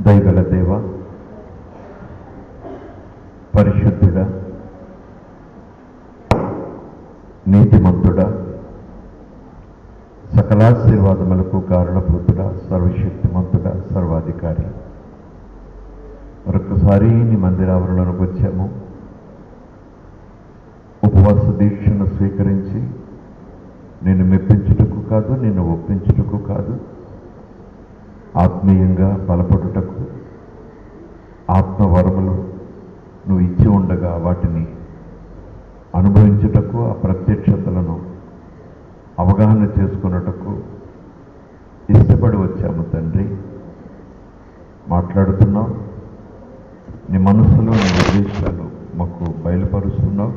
దయగల దేవ, పరిశుద్ధుడా, నీతిమంతుడా, సకలాశీర్వాదములకు కారణభూతుడా, సర్వశక్తిమంతుడా, సర్వాధికారి, మరొకసారి నీ మందిరావరణలోకి వచ్చాము. ఉపవాస దీక్షను స్వీకరించి నిన్ను మెప్పించుటకు కాదు, నిన్ను ఒప్పించుటకు కాదు, ఆత్మీయంగా బలపడుటకు, ఆత్మవరములు నువ్వు ఇచ్చి ఉండగా వాటిని అనుభవించుటకు, ఆ ప్రత్యక్షతలను అవగాహన చేసుకున్నటకు ఇష్టపడి వచ్చాము తండ్రి. మాట్లాడుతున్నావు, నీ మనసులో నీ ఉద్దేశాలు మాకు బయలుపరుస్తున్నావు.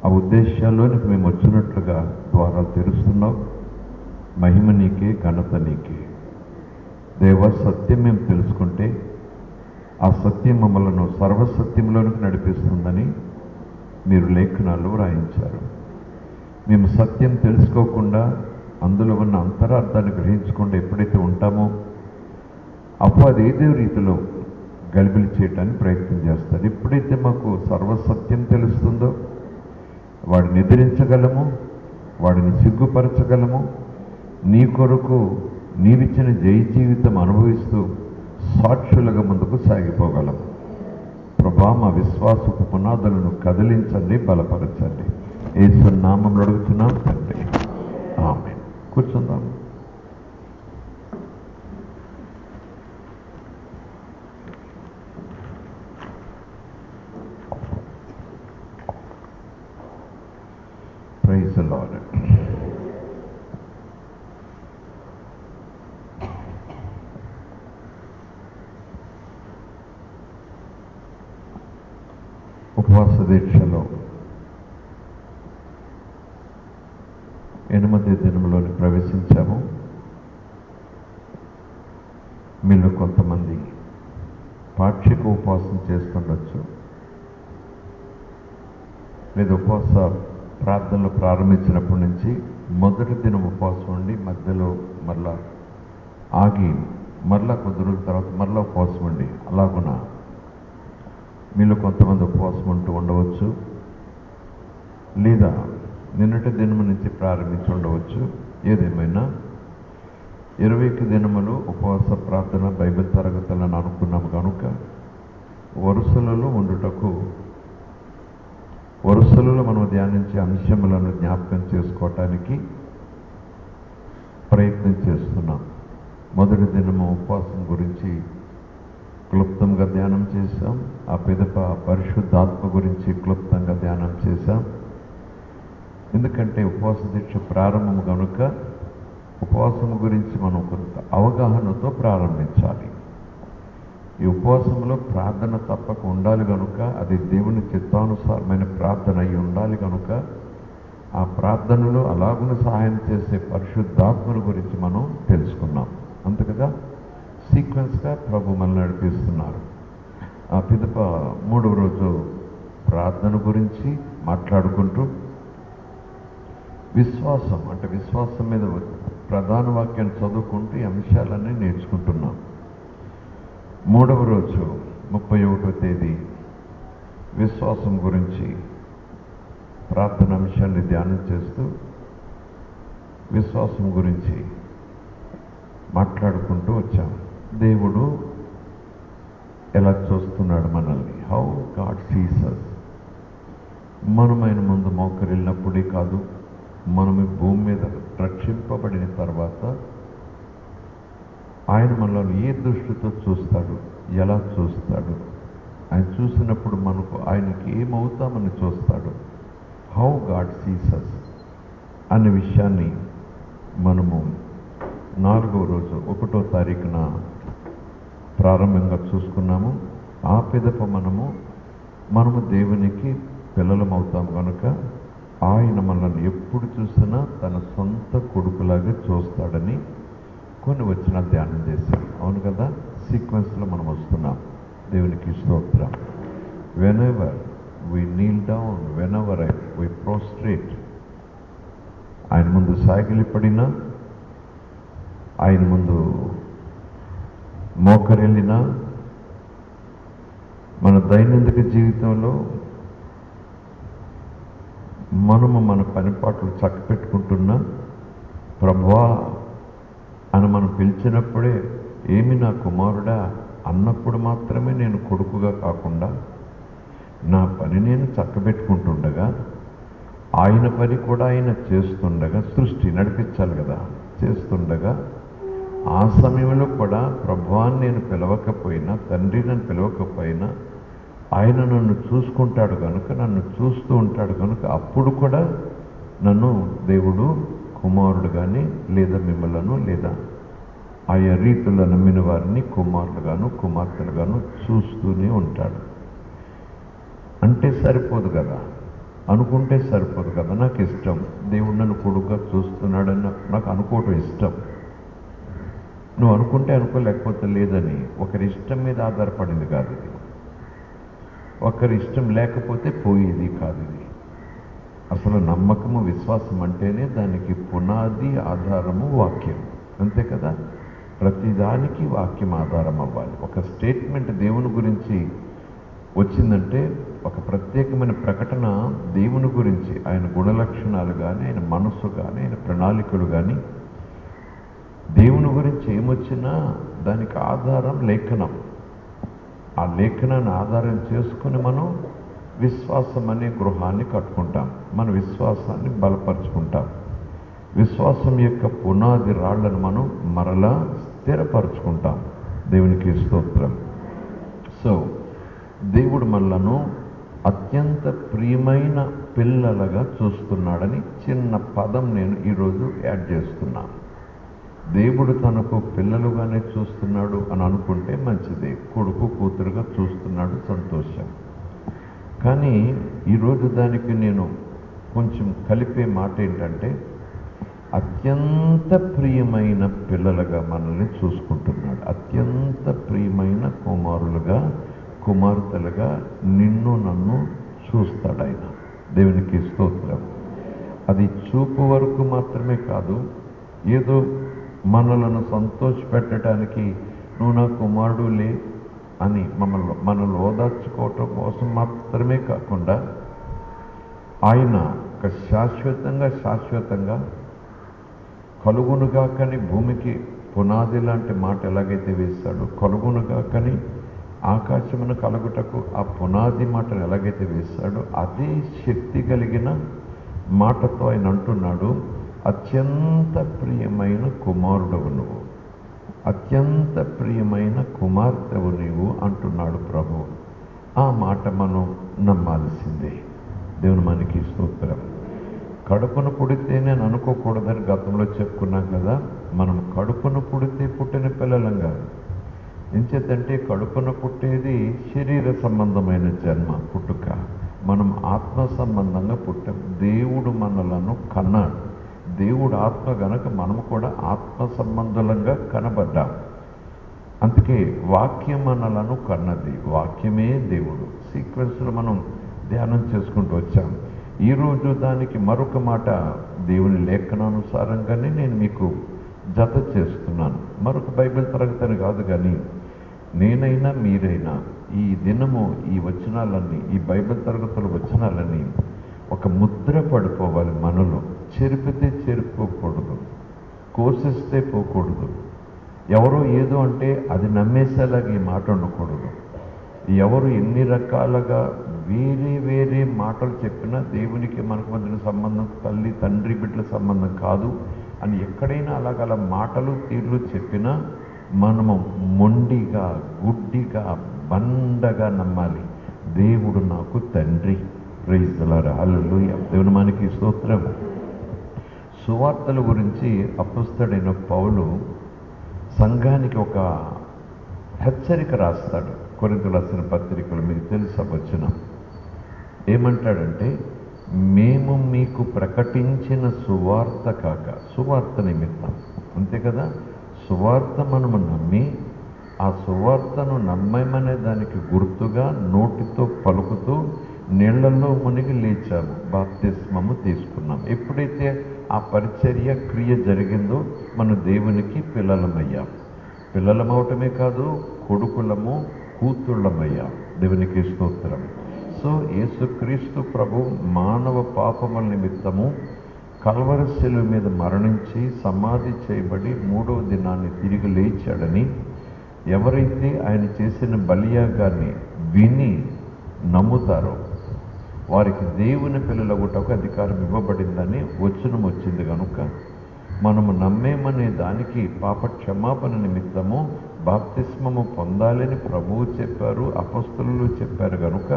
ఆ ఉద్దేశాల్లోనికి మేము వచ్చినట్లుగా ద్వారాలు తెరుస్తున్నావు. మహిమ నీకే, ఘనత నీకే. దేవ, సత్యం మేము తెలుసుకుంటే ఆ సత్యం మమ్మలను సర్వసత్యంలోనికి నడిపిస్తుందని మీరు లేఖనాల్లో రాయించారు. మేము సత్యం తెలుసుకోకుండా, అందులో ఉన్న అంతరార్థాన్ని గ్రహించకుండా ఎప్పుడైతే ఉంటామో అప్పుడు అది ఏదో రీతిలో గలిబిలి చేయడానికి ప్రయత్నం చేస్తారు. ఎప్పుడైతే మాకు సర్వసత్యం తెలుస్తుందో వాడిని ఎదిరించగలము, వాడిని సిగ్గుపరచగలము, నీ కొరకు నీవిచ్చిన జయ జీవితం అనుభవిస్తూ సాక్షులుగా ముందుకు సాగిపోగలము. ప్రభా, మా విశ్వాసపు పునాదులను కదిలించండి, బలపరచండి. యేసు నామములో అడుగుతున్నాం తండ్రి, ఆమేన్. కూర్చుందాం. Praise the lord. ఉపవాస దీక్షలో 8వ దినంలోని ప్రవేశించాము. మీలో కొంతమంది పాక్షిక ఉపవాసం చేస్తుండొచ్చు, లేదా ఉపవాస ప్రార్థనలు ప్రారంభించినప్పటి నుంచి మొదటి దినం ఉపవాసం ఉండి మధ్యలో మరలా ఆగి మరలా కొద్ది రోజుల తర్వాత మరలా ఉపవాసం ఉండి అలాగున మీలో కొంతమంది ఉపవాసం ఉంటూ ఉండవచ్చు, లేదా నిన్నటి దినము నుంచి ప్రారంభించి ఉండవచ్చు. ఏదేమైనా 21 దినములు ఉపవాస ప్రార్థన బైబిల్ తరగతులను అనుకున్నాము కనుక వరుసలలో ఉండుటకు, వరుసలలో మనం ధ్యానించే అంశములను జ్ఞాపకం చేసుకోవటానికి ప్రయత్నం చేస్తున్నాం. మొదటి దినము ఉపవాసం గురించి క్లుప్తంగా ధ్యానం చేశాం. ఆ పిదప పరిశుద్ధాత్మ గురించి క్లుప్తంగా ధ్యానం చేశాం. ఎందుకంటే ఉపవాస దీక్ష ప్రారంభం కనుక ఉపవాసం గురించి మనం కొంత అవగాహనతో ప్రారంభించాలి. ఈ ఉపవాసంలో ప్రార్థన తప్పక ఉండాలి కనుక అది దేవుని చిత్తానుసారమైన ప్రార్థన అయి ఉండాలి కనుక ఆ ప్రార్థనలో అలాగున సహాయం చేసే పరిశుద్ధాత్మల గురించి మనం తెలుసుకున్నాం. అంతే కదా, సీక్వెన్స్గా ప్రభు మనల్ని నడిపిస్తున్నారు. ఆ పిదప 3వ రోజు ప్రార్థన గురించి మాట్లాడుకుంటూ విశ్వాసం, అంటే విశ్వాసం మీద ప్రధాన వాక్యాన్ని చదువుకుంటూ ఈ అంశాలన్నీ నేర్చుకుంటున్నాం. 3వ రోజు 31వ తేదీ విశ్వాసం గురించి ప్రార్థన అంశాన్ని ధ్యానం చేస్తూ విశ్వాసం గురించి మాట్లాడుకుంటూ వచ్చాం. దేవుడు ఎలా చూస్తున్నాడు మనల్ని, హౌ గాడ్ సీస్ us. మనం ఆయన ముందు మోకరిల్లినప్పుడే కాదు, మనం ఈ భూమి మీద రక్షింపబడిన తర్వాత ఆయన మనల్ని ఏ దృష్టితో చూస్తాడు, ఎలా చూస్తాడు, ఆయన చూసినప్పుడు మనకు ఆయనకి ఏమవుతామని చూస్తాడు, హౌ గాడ్ సీస్ us అనే విషయాన్ని మనము 4వ రోజు 1వ తారీఖున ప్రారంభంగా చూసుకున్నాము. ఆ పిదప మనము దేవునికి పిల్లలమవుతాం కనుక ఆయన మనల్ని ఎప్పుడు చూసినా తన సొంత కొడుకులాగా చూస్తాడని కొన్ని వచనాలు ధ్యానం చేశాం. అవును కదా, సీక్వెన్స్లో మనం వస్తున్నాం. దేవునికి స్తోత్రం. Whenever we kneel down, whenever we prostrate, ఆయన ముందు సాగిలిపడినా, ఆయన ముందు మోకరిల్లినా మన దైనందిక జీవితంలో మనము మన పనిపాట్లు చక్కపెట్టుకుంటున్నా ప్రభువా అని మనం పిలిచినప్పుడే ఏమి నా కుమారుడా అన్నప్పుడు మాత్రమే నేను కొడుకుగా కాకుండా నా పని నేను చక్కబెట్టుకుంటుండగా ఆయన పని కూడా ఆయన చేస్తుండగా సృష్టి నడిపించాలి కదా, చేస్తుండగా ఆ సమయంలో కూడా ప్రభువాన్ని నేను పిలవకపోయినా, తండ్రి నన్ను పిలవకపోయినా ఆయన నన్ను చూసుకుంటాడు కనుక, నన్ను చూస్తూ ఉంటాడు కనుక అప్పుడు కూడా నన్ను దేవుడు కుమారుడు కానీ లేదా మిమ్మలను లేదా ఆయా రీతుల్లో నమ్మిన వారిని కుమారులుగాను కుమార్తెలుగాను చూస్తూనే ఉంటాడు. అంటే సరిపోదు కదా, అనుకుంటే సరిపోదు కదా. నాకు ఇష్టం దేవుడు నన్ను కొడుకుగా చూస్తున్నాడని నాకు అనుకోవటం ఇష్టం. నువ్వు అనుకుంటే అనుకోలేకపోతే లేదని ఒకరి ఇష్టం మీద ఆధారపడింది కాదు ఇది. ఒకరి ఇష్టం లేకపోతే పోయేది కాదు ఇది. అసలు నమ్మకము విశ్వాసం అంటేనే దానికి పునాది ఆధారము వాక్యం, అంతే కదా. ప్రతిదానికి వాక్యం ఆధారం అవ్వాలి. ఒక స్టేట్మెంట్ దేవుని గురించి వచ్చిందంటే, ఒక ప్రత్యేకమైన ప్రకటన దేవుని గురించి, ఆయన గుణలక్షణాలు కానీ, ఆయన మనస్సు కానీ, ఆయన ప్రణాళికలు కానీ, దేవుని గురించి ఏమొచ్చినా దానికి ఆధారం లేఖనం. ఆ లేఖనాన్ని ఆధారం చేసుకుని మనం విశ్వాసం అనే గృహాన్ని కట్టుకుంటాం, మన విశ్వాసాన్ని బలపరుచుకుంటాం. విశ్వాసం యొక్క పునాది రాళ్లను మనం మరలా స్థిరపరుచుకుంటాం. దేవునికి స్తోత్రం. సో దేవుడు మనలను అత్యంత ప్రియమైన పిల్లలుగా చూస్తున్నాడని చిన్న పదం నేను ఈరోజు యాడ్ చేస్తున్నాను. దేవుడు తనకు పిల్లలుగానే చూస్తున్నాడు అని అనుకుంటే మంచిదే, కొడుకు కూతురుగా చూస్తున్నాడు, సంతోషం. కానీ ఈరోజు దానికి నేను కొంచెం కలిపే మాట ఏంటంటే, అత్యంత ప్రియమైన పిల్లలుగా మనల్ని చూసుకుంటున్నాడు. అత్యంత ప్రియమైన కుమారులుగా కుమార్తెలుగా నిన్ను నన్ను చూస్తాడు ఆయన. దేవునికి స్తోత్రం. అది చూపు వరకు మాత్రమే కాదు, ఏదో మనలను సంతోషపెట్టడానికి నువ్వు నా కుమారుడులే అని మనల్ని ఓదార్చుకోవటం కోసం మాత్రమే కాకుండా, ఆయన ఒక శాశ్వతంగా కలుగునుగాకని భూమికి పునాది లాంటి మాట ఎలాగైతే వేశాడో, కలుగునుగాకని ఆకాశమును కలుగుటకు ఆ పునాది మాటను ఎలాగైతే వేశాడో, అదే శక్తి కలిగిన మాటతో ఆయన అంటున్నాడు, అత్యంత ప్రియమైన కుమారుడవు నువ్వు, అత్యంత ప్రియమైన కుమార్తెవు నీవు అంటున్నాడు ప్రభు. ఆ మాట మనం నమ్మాల్సిందే. దేవుని మనకి స్తోత్రం. కడుపును పుడితే నేను అనుకోకూడదని గతంలో చెప్పుకున్నాం కదా. మనం కడుపును పుడితే పుట్టిన పిల్లలం కాదు. ఎంచేతంటే కడుపున పుట్టేది శరీర సంబంధమైన జన్మ, పుట్టుక. మనం ఆత్మ సంబంధంగా పుట్టాం. దేవుడు మనలను కన్నాడు. దేవుడు ఆత్మ గనక మనము కూడా ఆత్మ సంబంధులంగా కనబడ్డాం. అందుకే వాక్యం మనలను కన్నది, వాక్యమే దేవుడు. సీక్వెన్స్లో మనం ధ్యానం చేసుకుంటూ వచ్చాం. ఈరోజు దానికి మరొక మాట దేవుని లేఖనానుసారంగానే నేను మీకు జత చేస్తున్నాను. మరొక బైబిల్ తరగతిని కాదు, కానీ నేనైనా మీరైనా ఈ దినము ఈ వచనాలన్నీ, ఈ బైబిల్ తరగతుల వచనాలన్నీ ఒక ముద్ర పడిపోవాలి మనలో. చెరిపితే చెరిపోకూడదు, కోసిస్తే పోకూడదు. ఎవరో ఏదో అంటే అది నమ్మేసేలాగా ఈ మాట ఉండకూడదు. ఎవరు ఎన్ని రకాలుగా వేరే మాటలు చెప్పినా దేవునికి మనకు మధ్యన సంబంధం తల్లి తండ్రి బిడ్డల సంబంధం కాదు అని ఎక్కడైనా అలాగల మాటలు తీర్లు చెప్పినా మనము మొండిగా గుడ్డిగా బండగా నమ్మాలి. దేవుడు నాకు తండ్రి. Praise the lord. హల్లెలూయా. దేవుని మనకి స్తోత్రం. సువార్తల గురించి అపొస్తలుడైన పౌలు సంఘానికి ఒక హెచ్చరిక రాస్తాడు. కొరింథీయులకు రాసిన పత్రికలు మీకు తెలుసా వచనం ఏమంటాడంటే, మేము మీకు ప్రకటించిన సువార్త కాక, సువార్త నిమిత్తం, అంతే కదా. సువార్త మనము నమ్మి ఆ సువార్తను నమ్మమనే దానికి గుర్తుగా నోటితో పలుకుతూ నీళ్లలో మునిగి లేచాము, బాప్తిస్మము తీసుకున్నాం. ఎప్పుడైతే ఆ పరిచర్య క్రియ జరిగిందో మనం దేవునికి పిల్లలమయ్యాం. పిల్లలమవటమే కాదు, కొడుకులము కూతుళ్ళమయ్యాం. దేవునికి స్తోత్రం. సో యేసుక్రీస్తు ప్రభు మానవ పాపముల నిమిత్తము కల్వరి శిలువ మీద మరణించి సమాధి చేయబడి 3వ దినాన్ని తిరిగి లేచాడని ఎవరైతే ఆయన చేసిన బలియాగాన్ని విని నమ్ముతారో వారికి దేవుని పిల్లలగుటకు అధికారం ఇవ్వబడిందని వచనం వచ్చింది కనుక మనము నమ్మేమనే దానికి పాప క్షమాపణ నిమిత్తము బాప్తిస్మము పొందాలని ప్రభువు చెప్పారు, అపొస్తలులు చెప్పారు కనుక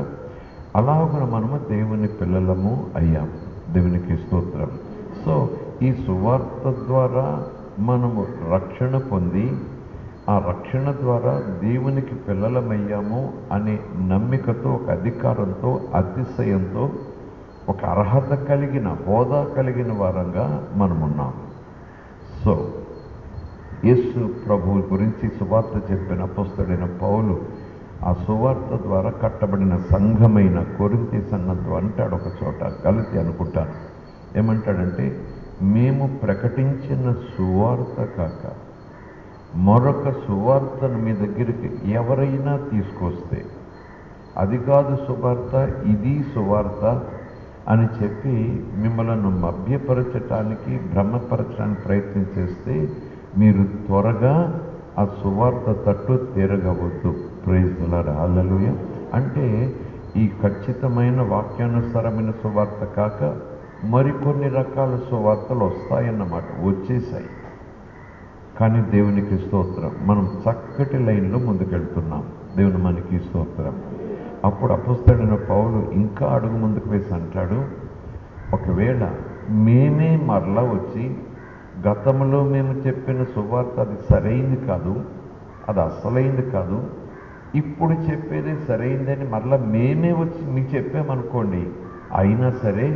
అలాగ మనము దేవుని పిల్లలము అయ్యాం. దేవునికి స్తోత్రం. సో ఈ సువార్త ద్వారా మనము రక్షణ పొంది ఆ రక్షణ ద్వారా దేవునికి పిల్లలమయ్యాము అనే నమ్మికతో, ఒక అధికారంతో, అతిశయంతో, ఒక అర్హత కలిగిన, హోదా కలిగిన వారంగా మనమున్నాం. సో యేసు ప్రభువు గురించి సువార్త చెప్పిన అపొస్తలుడైన పౌలు ఆ సువార్త ద్వారా కట్టబడిన సంఘమైన కొరింథీ సంఘంతో అంటాడు ఒక చోట, గలతీ అనుకుంటాను, ఏమంటాడంటే, మేము ప్రకటించిన సువార్త కాక మరొక సువార్తను మీ దగ్గరికి ఎవరైనా తీసుకొస్తే అది కాదు సువార్త, ఇది సువార్త అని చెప్పి మిమ్మల్ని మభ్యపరచటానికి, భ్రమపరచడానికి ప్రయత్నం చేస్తే మీరు త్వరగా ఆ సువార్త తట్టు తిరగవద్దు. Praise the lord. హల్లెలూయా. అంటే ఈ ఖచ్చితమైన వాక్యానుసారమైన సువార్త కాక మరికొన్ని రకాల సువార్తలు వస్తాయన్నమాట, వచ్చేసాయి. కానీ దేవునికి స్తోత్రం, మనం చక్కటి లైన్లో ముందుకెళ్తున్నాం. దేవుని మనకి స్తోత్రం. అప్పుడు అపొస్తలుడైన పౌలు ఇంకా అడుగు ముందుకు వేసి అంటాడు, ఒకవేళ మేమే మరలా వచ్చి గతంలో మేము చెప్పిన సువార్త అది సరైంది కాదు, అది అసలైంది కాదు, ఇప్పుడు చెప్పేది సరైందని మరలా మేమే వచ్చి మీకు చెప్పామనుకోండి, అయినా సరే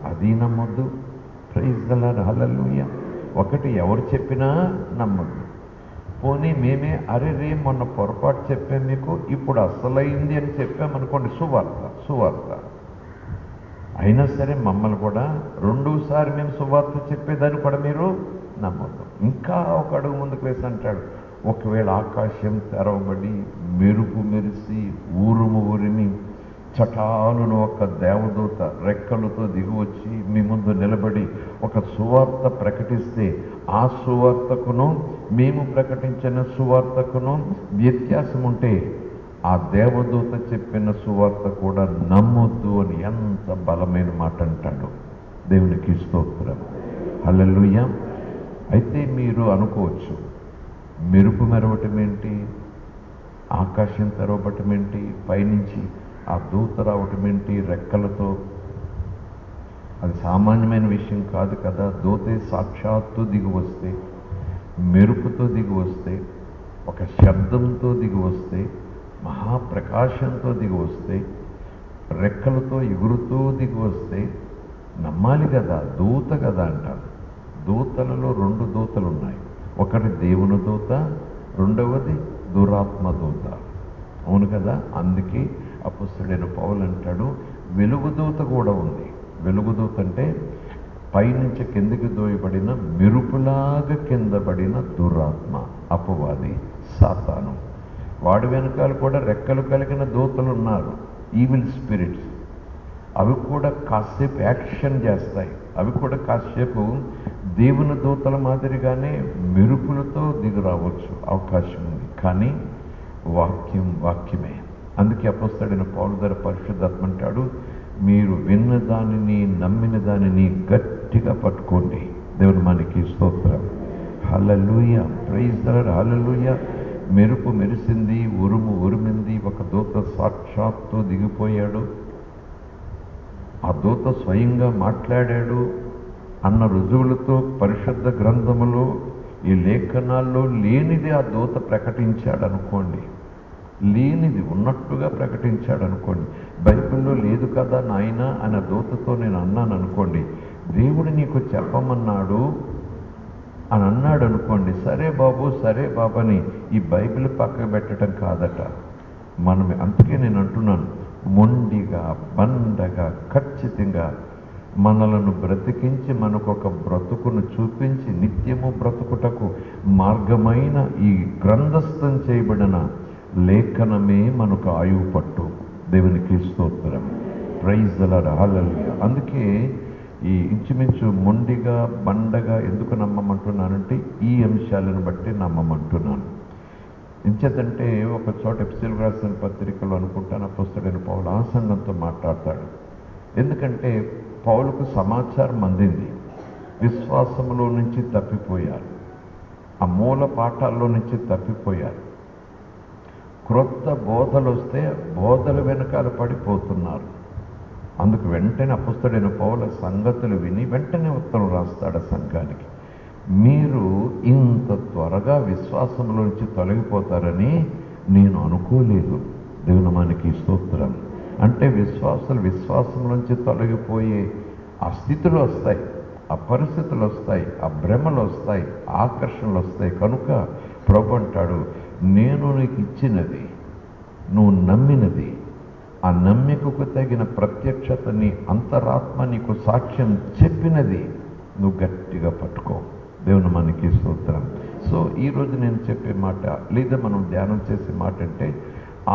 అది నమ్మొద్దు. Praise the lord. హల్లెలూయా. ఒకటి ఎవరు చెప్పినా నమ్మొద్దు. పోనీ మేమే అరే రే మొన్న పొరపాటు చెప్పాం మీకు, ఇప్పుడు అసలైంది అని చెప్పామనుకోండి, సువార్త అయినా సరే మమ్మల్ని కూడా రెండోసారి మేము సువార్త చెప్పేదాన్ని కూడా మీరు నమ్మొద్దు. ఇంకా ఒక అడుగు ముందుకు వేసి అంటాడు, ఒకవేళ ఆకాశం తెరవబడి మెరుపు మెరిసి ఊరుము ఊరిమి చటాలను ఒక దేవదూత రెక్కలతో దిగివచ్చి మీ ముందు నిలబడి ఒక సువార్త ప్రకటిస్తే ఆ సువార్తకును మేము ప్రకటించిన సువార్తకును వ్యత్యాసం ఉంటే ఆ దేవదూత చెప్పిన సువార్త కూడా నమ్మొద్దు అని ఎంత బలమైన మాట అంటాడు. దేవునికి స్తోత్రం. హల్లెలూయా. అయితే మీరు అనుకోవచ్చు, మెరుపు మెరవటం ఏంటి, ఆకాశం తెరవబటం ఏంటి, పైనుంచి ఆ దూత రావటం ఏంటి రెక్కలతో, అది సామాన్యమైన విషయం కాదు కదా. దూతే సాక్షాత్తు దిగి వస్తే, మెరుపుతో దిగి వస్తే, ఒక శబ్దంతో దిగి వస్తే, మహాప్రకాశంతో దిగి వస్తే, రెక్కలతో ఎగురుతూ దిగి వస్తే నమ్మాలి కదా, దూత కదా అంటారు. దూతలలో 2 దూతలు ఉన్నాయి, ఒకటి దేవుని దూత, రెండవది దురాత్మ దూత. అవును కదా. అందుకే అపొస్తలుడైన పౌలు అంటాడు, వెలుగుదూత కూడా ఉంది. వెలుగుదూత అంటే పైనుంచి కిందకి దోయబడిన మెరుపులాగా కింద పడిన దురాత్మ, అపవాది, సాతాను. వాడి వెనకాల కూడా రెక్కలు కలిగిన దూతలు ఉన్నారు, ఈవిల్ స్పిరిట్స్. అవి కూడా కాసేపు యాక్షన్ చేస్తాయి, అవి కూడా కాసేపు దేవుని దూతల మాదిరిగానే మెరుపులతో దిగి రావచ్చు, అవకాశం ఉంది. కానీ వాక్యమే. అందుకే అపొస్తలుడైన పౌలు ద్వారా పరిశుద్ధాత్మ అంటాడు, మీరు విన్న దానిని, నమ్మిన దానిని గట్టిగా పట్టుకోండి. దేవుని మనకి స్తోత్రం. Hallelujah. Praise the lord. Hallelujah. మెరుపు మెరిసింది, ఉరుము ఉరిమింది, ఒక దూత సాక్షాత్తు దిగిపోయాడు, ఆ దూత స్వయంగా మాట్లాడాడు అన్న రుజువులతో పరిశుద్ధ గ్రంథములో, ఈ లేఖనాల్లో లేనిది ఆ దూత ప్రకటించాడు అనుకోండి, లేనిది ఉన్నట్టుగా ప్రకటించాడు అనుకోండి. బైబిల్లో లేదు కదా నాయన అనే దూతతో నేను అన్నాను అనుకోండి, దేవుడు నీకు చెప్పమన్నాడు అని అన్నాడు అనుకోండి, సరే బాబని ఈ బైబిల్ పక్కకు పెట్టడం కాదట. అందుకే నేను అంటున్నాను, మొండిగా, బండగా, ఖచ్చితంగా మనలను బ్రతికించి మనకొక బ్రతుకును చూపించి నిత్యము బ్రతుకుటకు మార్గమైన ఈ గ్రంథస్థం చేయబడిన లేఖనమే మనకు ఆయువు పట్టు. దేవునికి స్తోత్రం. Praise the lord. హల్లెలూయా. అందుకే ఈ ఇంచుమించు మొండిగా బండగా ఎందుకు నమ్మమంటున్నానంటే ఈ అంశాలను బట్టి నమ్మమంటున్నాను. ఇంచేతంటే ఒక చోట ఎఫెసీయులకు రాసిన పత్రికలో అనుకుంటాను అపోస్తలుడైన పౌలు ఆ సంఘంతో మాట్లాడతాడు. ఎందుకంటే పౌలుకు సమాచారం అందింది, విశ్వాసంలో నుంచి తప్పిపోయారు, ఆ మూల పాఠాల్లో నుంచి తప్పిపోయారు. క్రొత్త బోధలు వస్తే బోధల వెనకాల పడిపోతున్నారు. అందుకు వెంటనే అపోస్తలుడైన పౌలు సంగతులు విని వెంటనే ఉత్తరం రాస్తాడు సంఘానికి. మీరు ఇంత త్వరగా విశ్వాసంలోంచి తొలగిపోతారని నేను అనుకోలేదు. దేవునామానికి స్తోత్రం. అంటే విశ్వాసంలోంచి తొలగిపోయే ఆ స్థితులు వస్తాయి, ఆ పరిస్థితులు వస్తాయి, ఆ భ్రమలు వస్తాయి, ఆకర్షణలు వస్తాయి. కనుక ప్రభు అంటాడు, నేను నీకు ఇచ్చినది, నువ్వు నమ్మినది, ఆ నమ్మికకు తగిన ప్రత్యక్షత నీ అంతరాత్మ నీకు సాక్ష్యం చెప్పినది నువ్వు గట్టిగా పట్టుకో. దేవుని మనకి స్తోత్రం. సో ఈరోజు నేను చెప్పే మాట లేదా మనం ధ్యానం చేసే మాట అంటే,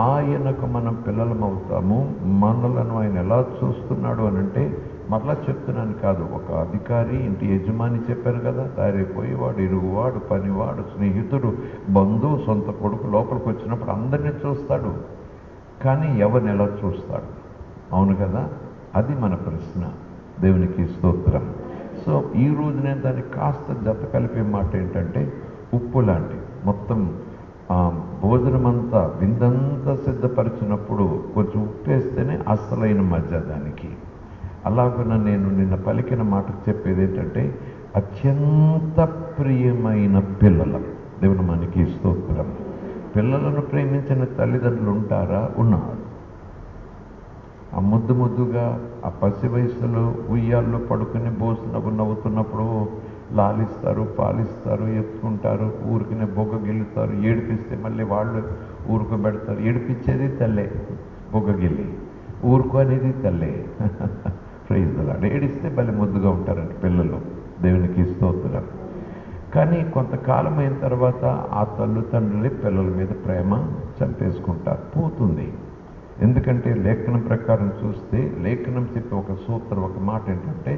ఆయనకు మనం పిల్లలం అవుతాము. మనలను ఆయన ఎలా చూస్తున్నాడు అని అంటే, మరలా చెప్తున్నాను కాదు, ఒక అధికారి ఇంటి యజమాని చెప్పాను కదా, దారిపోయేవాడు, ఇరుగువాడు, పనివాడు, స్నేహితుడు, బంధువు, సొంత కొడుకు లోపలికి వచ్చినప్పుడు అందరినీ చూస్తాడు. కానీ ఎవరిని ఎలా చూస్తాడు? అవును కదా, అది మన ప్రశ్న. దేవునికి స్తోత్రం. సో ఈరోజు నేను దానికి కాస్త జత కలిపే మాట ఏంటంటే, ఉప్పు లాంటి మొత్తం భోజనం అంతా విందంతా సిద్ధపరిచినప్పుడు కొంచెం ఉప్పు వేస్తేనే అసలైన మధ్య దానికి. అలాగున నేను నిన్న పలికిన మాటకు చెప్పేది ఏంటంటే, అత్యంత ప్రియమైన పిల్లలం. దేవుని మనకి స్తోత్రం. పిల్లలను ప్రేమించిన తల్లిదండ్రులు ఉంటారా? ఉన్నారు. ఆ ముద్దుగా ఆ పసి వయసులో ఉయ్యాల్లో పడుకుని నవ్వుతున్నప్పుడు లాలిస్తారు, పాలిస్తారు, ఎత్తుకుంటారు, ఊరికినే బొగ్గ గిల్లుతారు, ఏడిపిస్తే మళ్ళీ వాళ్ళు ఊరుకోబెడతారు. ఏడిపించేది తల్లే, బొగ్గ ఊరుకు అనేది తల్లే. Praise the lord. ఏడిస్తే మళ్ళీ ముద్దుగా ఉంటారండి పిల్లలు. దేవునికి స్తోత్రం. కానీ కొంతకాలం అయిన తర్వాత ఆ తల్లిదండ్రులే పిల్లల మీద ప్రేమ చంపేసుకుంటారు, పోతుంది. ఎందుకంటే లేఖనం ప్రకారం చూస్తే లేఖనం చెప్పే ఒక సూత్రం, ఒక మాట ఏంటంటే,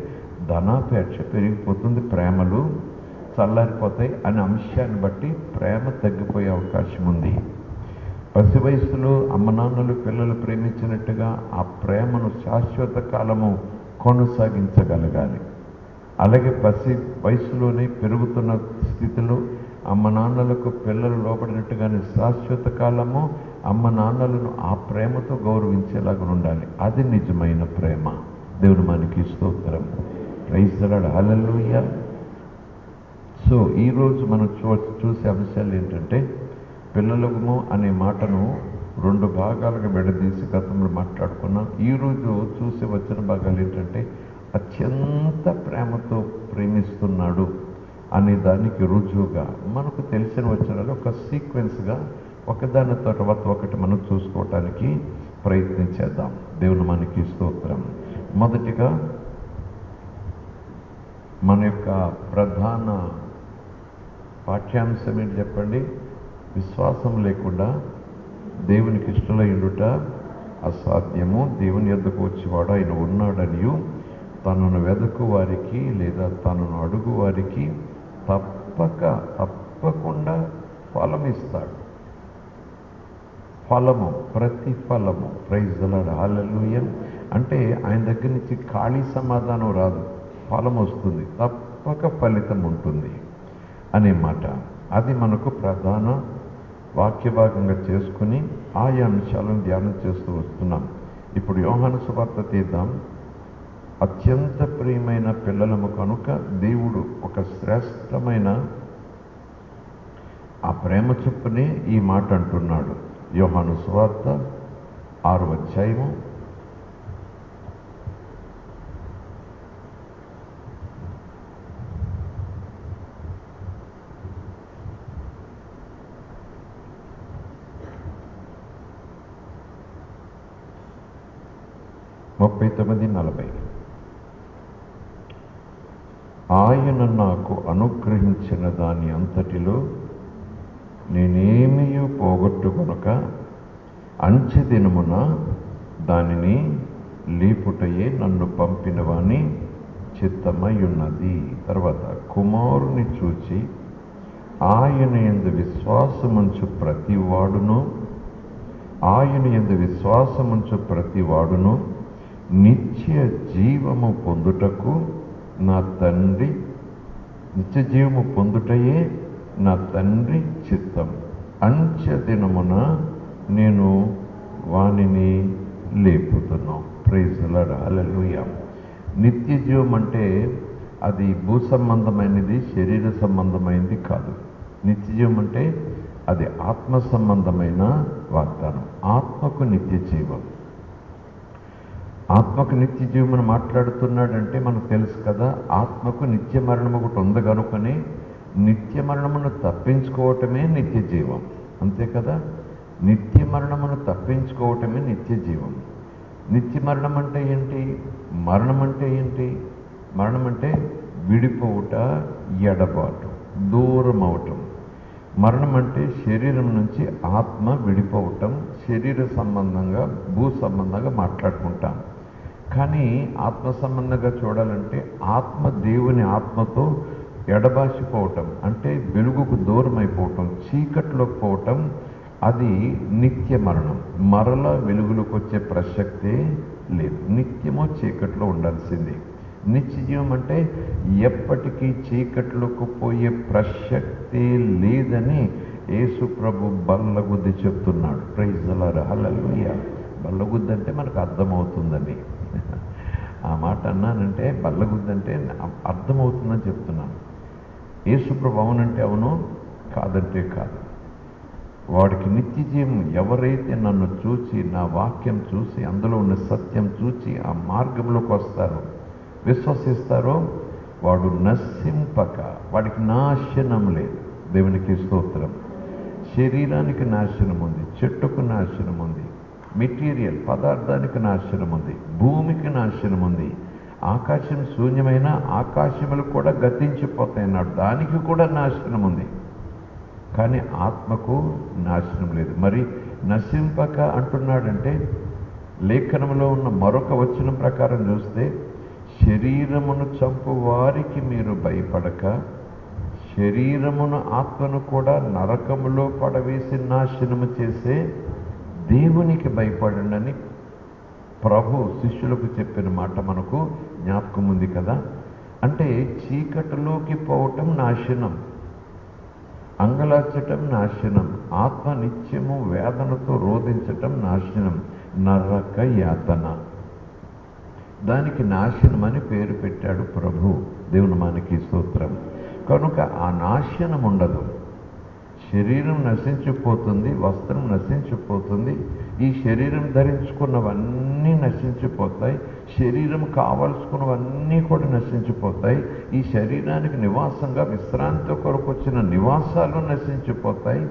ధనాపేక్ష పెరిగిపోతుంది, ప్రేమలు చల్లారిపోతాయి అనే అంశాన్ని బట్టి ప్రేమ తగ్గిపోయే అవకాశం ఉంది. పసి వయసులో అమ్మ నాన్నలు పిల్లలు ప్రేమించినట్టుగా ఆ ప్రేమను శాశ్వత కాలము కొనసాగించగలగాలి. అలాగే పసి వయసులోనే పెరుగుతున్న స్థితిలో అమ్మ నాన్నలకు పిల్లలు లోపడినట్టుగానే శాశ్వత కాలము అమ్మ నాన్నలను ఆ ప్రేమతో గౌరవించేలాగా ఉండాలి. అది నిజమైన ప్రేమ. దేవుని మనకి స్తోత్రం. Praise the lord. Hallelujah. So ఈరోజు మనం చూసే అంశాలు ఏంటంటే, పిల్లలము అనే మాటను 2 భాగాలుగా విడదీసి గతంలో మాట్లాడుకున్నాం. ఈరోజు చూసే వచ్చిన భాగాలు ఏంటంటే, అత్యంత ప్రేమతో ప్రేమిస్తున్నాడు అనే దానికి రుజువుగా మనకు తెలిసిన వచనాలు ఒక సీక్వెన్స్గా ఒకదాని తర్వాత ఒకటి మనం చూసుకోవటానికి ప్రయత్నించేద్దాం. దేవుని మనకి స్తోత్రం. మొదటిగా మన యొక్క ప్రధాన పాఠ్యాంశం ఏంటి చెప్పండి? విశ్వాసం లేకుండా దేవునికి ఇష్టలైండుట అసాధ్యము. దేవుని యొద్దకు వచ్చేవాడు ఆయన ఉన్నాడనియు, తనను వెదకు వారికి లేదా తనను అడుగు వారికి తప్పకుండా ఫలం ఇస్తాడు. ఫలము, ప్రతిఫలము. Praise the lord. హల్లెలూయా. అంటే ఆయన దగ్గర నుంచి ఖాళీ సమాధానం రాదు, ఫలం వస్తుంది, తప్పక ఫలితం ఉంటుంది అనే మాట. అది మనకు ప్రధాన వాక్య భాగంగా చేసుకుని ఆయా అంశాలను ధ్యానం చేస్తూ వస్తున్నాం. ఇప్పుడు యోహాను సువార్త తీద్దాం. అత్యంత ప్రియమైన పిల్లలము కనుక దేవుడు ఒక శ్రేష్టమైన ఆ ప్రేమ చొప్పునే ఈ మాట అంటున్నాడు. యోహాను సువార్త 6వ అధ్యాయము 39-40. ఆయన నాకు అనుగ్రహించిన దాని అంతటిలో నేనేమీ పోగొట్టుకొనక అంచె దినమున దానిని లేపుటయే నన్ను పంపిన వాని చిత్తమై ఉన్నది. తర్వాత కుమారుని చూచి ఆయన యందు విశ్వాసముంచు ప్రతివాడును నిత్య జీవము పొందుటకు నిత్య జీవము పొందుటయే నా తండ్రి చిత్తం. అంచె దినమున నేను వానిని లేపుతున్నాను. ప్రైజ్ ది లార్డ్, హల్లెలూయా. నిత్య జీవం అంటే అది భూ సంబంధమైనది, శరీర సంబంధమైనది కాదు. నిత్య జీవం అంటే అది ఆత్మ సంబంధమైన వాగ్దానం. ఆత్మకు నిత్య జీవం, ఆత్మకు నిత్య జీవం అని మాట్లాడుతున్నాడంటే మనకు తెలుసు కదా, ఆత్మకు నిత్య మరణం ఒకటి ఉంది కనుకనే నిత్య మరణమును తప్పించుకోవటమే నిత్య జీవం. అంతే కదా, నిత్య మరణమును తప్పించుకోవటమే నిత్య జీవం. నిత్య మరణం అంటే ఏంటి? మరణం అంటే ఏంటి? మరణం అంటే విడిపోవుట, ఎడబాటు, దూరం అవటం. మరణం అంటే శరీరం నుంచి ఆత్మ విడిపోవటం. శరీర సంబంధంగా, భూ సంబంధంగా మాట్లాడుకుంటాం. కానీ ఆత్మ సంబంధంగా చూడాలంటే ఆత్మ దేవుని ఆత్మతో ఎడబాసిపోవటం, అంటే వెలుగుకు దూరం అయిపోవటం, చీకట్లోకి పోవటం, అది నిత్య మరణం. మరలా వెలుగులోకి వచ్చే ప్రసక్తే లేదు. నిత్యమో చీకట్లో ఉండాల్సిందే. నిత్య జీవం అంటే ఎప్పటికీ చీకట్లోకి పోయే ప్రసక్తే లేదని యేసు ప్రభు బల్లగుద్ది చెప్తున్నాడు. ప్రైజ్ ది లార్డ్, హల్లెలూయా. బల్లగుద్ది అంటే మనకు అర్థమవుతుందని ఆ మాట అన్నానంటే, బల్లగుద్ది అంటే అర్థమవుతుందని చెప్తున్నాను. యేసు ప్రభు అవునంటే అవును, కాదంటే కాదు. వాడికి నిత్య జీవం ఎవరైతే నన్ను చూచి, నా వాక్యం చూసి, అందులో ఉన్న సత్యం చూచి ఆ మార్గంలోకి వస్తారో, విశ్వసిస్తారో, వాడు నశింపక, వాడికి నాశనం లేదు. దేవునికి స్తోత్రం. శరీరానికి నాశనం ఉంది, చెట్టుకు నాశనం ఉంది, మెటీరియల్ పదార్థానికి నాశనం ఉంది, భూమికి నాశనం ఉంది, ఆకాశం శూన్యమైన ఆకాశములు కూడా గతించిపోతాయన్నాడు, దానికి కూడా నాశనం ఉంది. కానీ ఆత్మకు నాశనం లేదు. మరి నశింపక అంటున్నాడంటే లేఖనంలో ఉన్న మరొక వచనం ప్రకారం చూస్తే, శరీరమును చంపు వారికి మీరు భయపడక శరీరమును ఆత్మను కూడా నరకములో పడవేసి నాశనము చేసే దేవునికి భయపడండి ప్రభు శిష్యులకు చెప్పిన మాట మనకు జ్ఞాపకం ఉంది కదా. అంటే చీకటిలోకి పోవటం నాశనం, అంగలార్చటం నాశనం, ఆత్మ నిత్యము వేదనతో రోధించటం నాశనం, నరక యాతన. దానికి నాశనం అని పేరు పెట్టాడు ప్రభు. దేవుని మనకి స్తోత్రం. కనుక ఆ నాశనం ఉండదు. శరీరం నశించిపోతుంది, వస్త్రం నశించిపోతుంది, ఈ శరీరం ధరించుకున్నవన్నీ నశించిపోతాయి, శరీరం కావాల్సుకున్నవన్నీ కూడా నశించిపోతాయి, ఈ శరీరానికి నివాసంగా విశ్రాంతి కొరకు వచ్చిన నివాసాలు నశించిపోతాయి.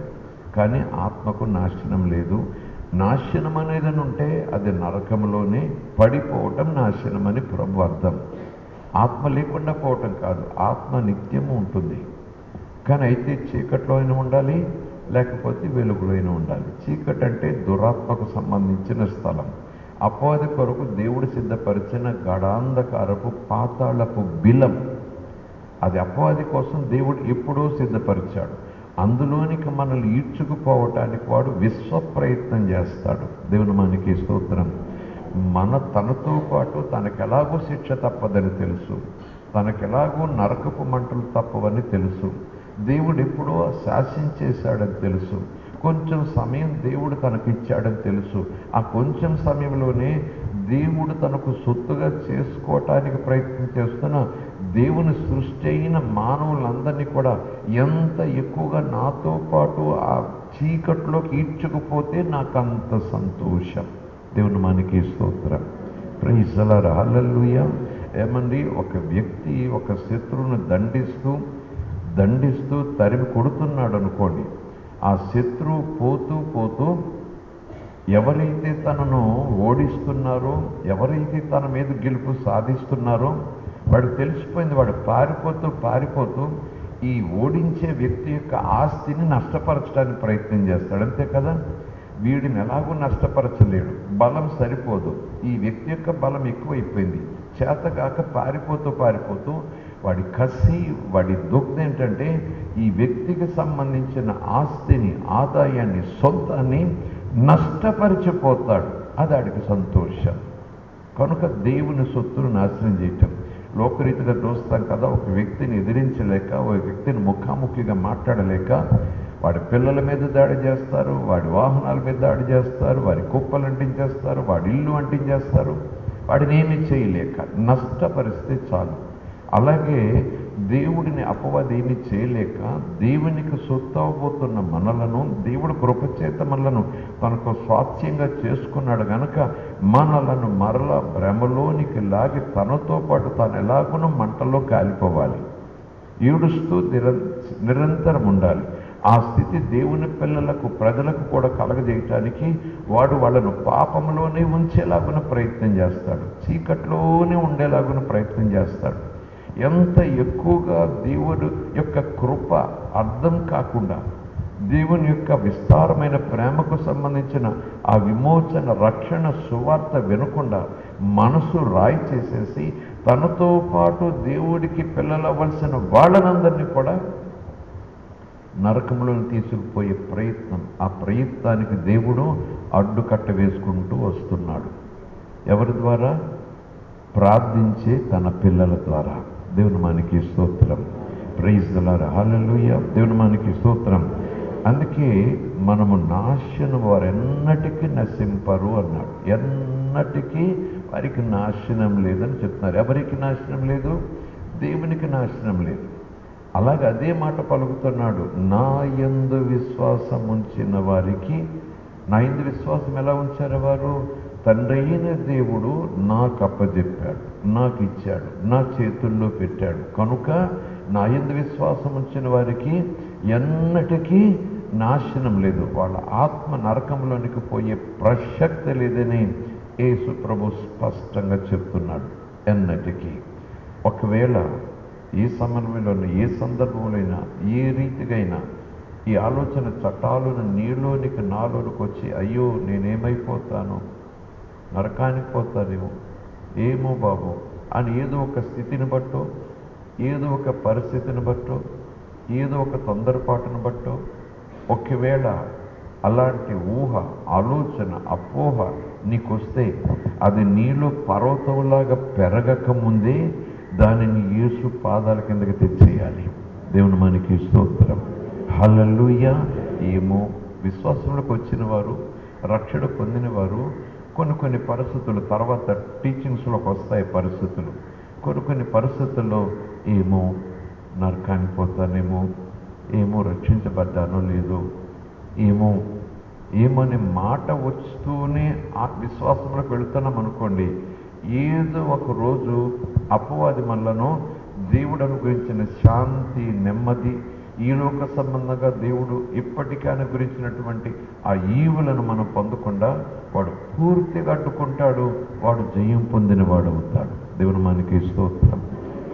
కానీ ఆత్మకు నాశనం లేదు. నాశనం అనేది ఉంటే అది నరకంలోనే పడిపోవటం నాశనం అని ప్రభు అర్థం. ఆత్మ లేకుండా పోవటం కాదు, ఆత్మ నిత్యము ఉంటుంది. కానీ అయితే చీకట్లో అయినా ఉండాలి, లేకపోతే వెలుగులో అయినా ఉండాలి. చీకటి అంటే దురాత్మకు సంబంధించిన స్థలం. అపవాది కొరకు దేవుడు సిద్ధపరిచిన గడాంధకారపు పాతాళపు బిలం, అది అపవాది కోసం దేవుడు ఎప్పుడూ సిద్ధపరిచాడు. అందులోనికి మనల్ని ఈడ్చుకుపోవటానికి వాడు విశ్వ ప్రయత్నం చేస్తాడు. దేవుని మనకి స్తోత్రం. తనతో పాటు తనకెలాగో శిక్ష తప్పదని తెలుసు, తనకెలాగో నరకపు మంటలు తప్పవని తెలుసు, దేవుడు ఎప్పుడో శాసించేశాడని తెలుసు, కొంచెం సమయం దేవుడు తనకిచ్చాడని తెలుసు. ఆ కొంచెం సమయంలోనే దేవుడు తనకు సొత్తుగా చేసుకోవటానికి ప్రయత్నం చేస్తున్న దేవుని సృష్టి అయిన మానవులందరినీ కూడా ఎంత ఎక్కువగా నాతో పాటు ఆ చీకట్లోకి ఈడ్చుకుపోతే నాకు అంత సంతోషం. దేవుని మనకి స్తోత్రం. ప్రైజ్ ది లార్డ్, హల్లెలూయా. ఏమండి, ఒక వ్యక్తి ఒక శత్రువును దండిస్తూ తరిమి కొడుతున్నాడు అనుకోండి. ఆ శత్రువు పోతూ పోతూ ఎవరైతే తనను ఓడిస్తున్నారో, ఎవరైతే తన మీద గెలుపు సాధిస్తున్నారో వాడు తెలిసిపోయింది. వాడు పారిపోతూ ఈ ఓడించే వ్యక్తి యొక్క ఆస్తిని నష్టపరచడానికి ప్రయత్నం చేస్తాడు, అంతే కదా. వీడిని ఎలాగూ నష్టపరచలేడు, బలం సరిపోదు, ఈ వ్యక్తి యొక్క బలం ఎక్కువైపోయింది. చేతగాక పారిపోతూ వాడి కసి, వాడి దుగ్ధ ఏంటంటే ఈ వ్యక్తికి సంబంధించిన ఆస్తిని, ఆదాయాన్ని, సొంతాన్ని నష్టపరిచిపోతాడు. అది ఆడికి సంతోషం. కనుక దేవుని సొత్తును నాశనం చేయటం లోకరీతిగా చూస్తాం కదా. ఒక వ్యక్తిని ఎదిరించలేక, ఒక వ్యక్తిని ముఖాముఖిగా మాట్లాడలేక వాడి పిల్లల మీద దాడి చేస్తారు, వాడి వాహనాల మీద దాడి చేస్తారు, వారి కుప్పలు అంటించేస్తారు, వాడి ఇల్లు అంటించేస్తారు. వాడిని ఏమీ చేయలేక నష్టపరిస్తే చాలు. అలాగే దేవుడిని అపవాది ఏమీ చేయలేక దేవునికి సొత్తు అవబోతున్న మనలను దేవుడు కృపచేత మనలను తనకు స్వాస్థ్యంగా చేసుకున్నాడు గనక మనలను మరలా భ్రమలోనికి లాగి తనతో పాటు తాను ఎలాగునో మంటల్లో కాలిపోవాలి, ఈడుస్తూ నిరంతరం ఉండాలి. ఆ స్థితి దేవుని పిల్లలకు, ప్రజలకు కూడా కలగజేయటానికి వాడు వాళ్ళను పాపంలోనే ఉంచేలాగున ప్రయత్నం చేస్తాడు, చీకట్లోనే ఉండేలాగున ప్రయత్నం చేస్తాడు. ఎంత ఎక్కువగా దేవుడు యొక్క కృప అర్థం కాకుండా, దేవుని యొక్క విస్తారమైన ప్రేమకు సంబంధించిన ఆ విమోచన, రక్షణ సువార్త వినకుండా మనసు రాయి చేసేసి తనతో పాటు దేవుడికి పిల్లలవ్వాల్సిన వాళ్ళనందరినీ కూడా నరకంలో తీసుకుపోయే ప్రయత్నం, ఆ ప్రయత్నానికి దేవుడు అడ్డుకట్ట వేసుకుంటూ వస్తున్నాడు. ఎవరి ద్వారా? ప్రార్థించే తన పిల్లల ద్వారా. దేవుని మనకి స్తోత్రం. Praise the lord, hallelujah. దేవుని మనకి స్తోత్రం. అందుకే మనము నాశనం వారెన్నటికీ నశింపరు అన్నాడు. ఎన్నటికీ వారికి నాశనం లేదని చెప్తున్నారు. ఎవరికి నాశనం లేదు? దేవునికి నాశనం లేదు. అలాగే అదే మాట పలుకుతున్నాడు, నా యందు విశ్వాసం ఉంచిన వారికి. నా యందు విశ్వాసం ఎలా ఉంచారు వారు? తండ్రి అయిన దేవుడు నాకు అప్పచెప్పాడు, నాకు ఇచ్చాడు, నా చేతుల్లో పెట్టాడు. కనుక నా యందు విశ్వాసం ఉంచిన వారికి ఎన్నటికీ నాశనం లేదు, వాళ్ళ ఆత్మ నరకంలోనికి పోయే ప్రసక్తి లేదని యేసు ప్రభు స్పష్టంగా చెప్తున్నాడు. ఎన్నటికీ. ఒకవేళ ఏ సమయంలోనైనా, ఏ సందర్భంలోనైనా, ఏ రీతిగా అయినా ఈ ఆలోచన చట్టాలను నీలోనికి, నాలోనికి వచ్చి అయ్యో నేనేమైపోతాను, నరకానికి పోతానేమో, ఏమో బాబు అని ఏదో ఒక స్థితిని బట్టో, ఏదో ఒక పరిస్థితిని బట్టో, ఏదో ఒక తొందరపాటును బట్టో, ఒకవేళ అలాంటి ఊహ, ఆలోచన, అపోహ నీకొస్తే అది నీలో పర్వతంలాగా పెరగక ముందే దానిని యేసు పాదాల కిందకి తెచ్చేయాలి. దేవుని మనకి స్తోత్రం. హల్లెలూయా. ఏమో విశ్వాసంలోకి వచ్చిన వారు, రక్షణ పొందిన వారు కొన్ని పరిస్థితులు, తర్వాత టీచింగ్స్లోకి వస్తాయి పరిస్థితులు. కొన్ని పరిస్థితుల్లో ఏమో నరకానికి పోతానేమో, ఏమో రక్షించబడ్డానో లేదో, ఏమోని మాట వస్తూనే ఆ విశ్వాసంలోకి వెళుతున్నాం అనుకోండి, ఏదో ఒక రోజు అపవాది మనలను దేవుడు అనుగ్రహించిన శాంతి, నెమ్మది, ఈ లోక సంబంధంగా దేవుడు ఇప్పటికే అనుగ్రహించినటువంటి ఆ ఈవులను మనం పొందకుండా వాడు పూర్తిగా అడ్డుకుంటాడు. వాడు జయం పొందిన వాడు అవుతాడు. దేవుని మనకి స్తోత్రం.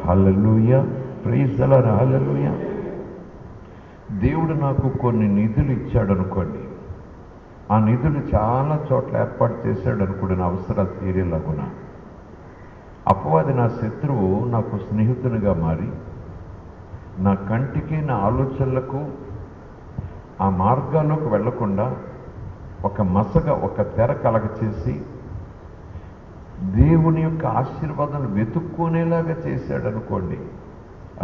Hallelujah. Praise the lord. Hallelujah. దేవుడు నాకు కొన్ని నిధులు ఇచ్చాడు అనుకోండి, ఆ నిధులు చాలా చోట్ల ఏర్పాటు చేశాడు అనుకోండి, నా అవసరాలు తీరేలాగున. అపవాది నా శత్రువు నాకు స్నేహితునిగా మారి నా కంటికి, నా ఆలోచనలకు, ఆ మార్గాల్లోకి వెళ్లకుండా ఒక మసగ, ఒక తెర కలగ చేసి దేవుని యొక్క ఆశీర్వాదాలు వెతుక్కునేలాగా చేశాడు అనుకోండి.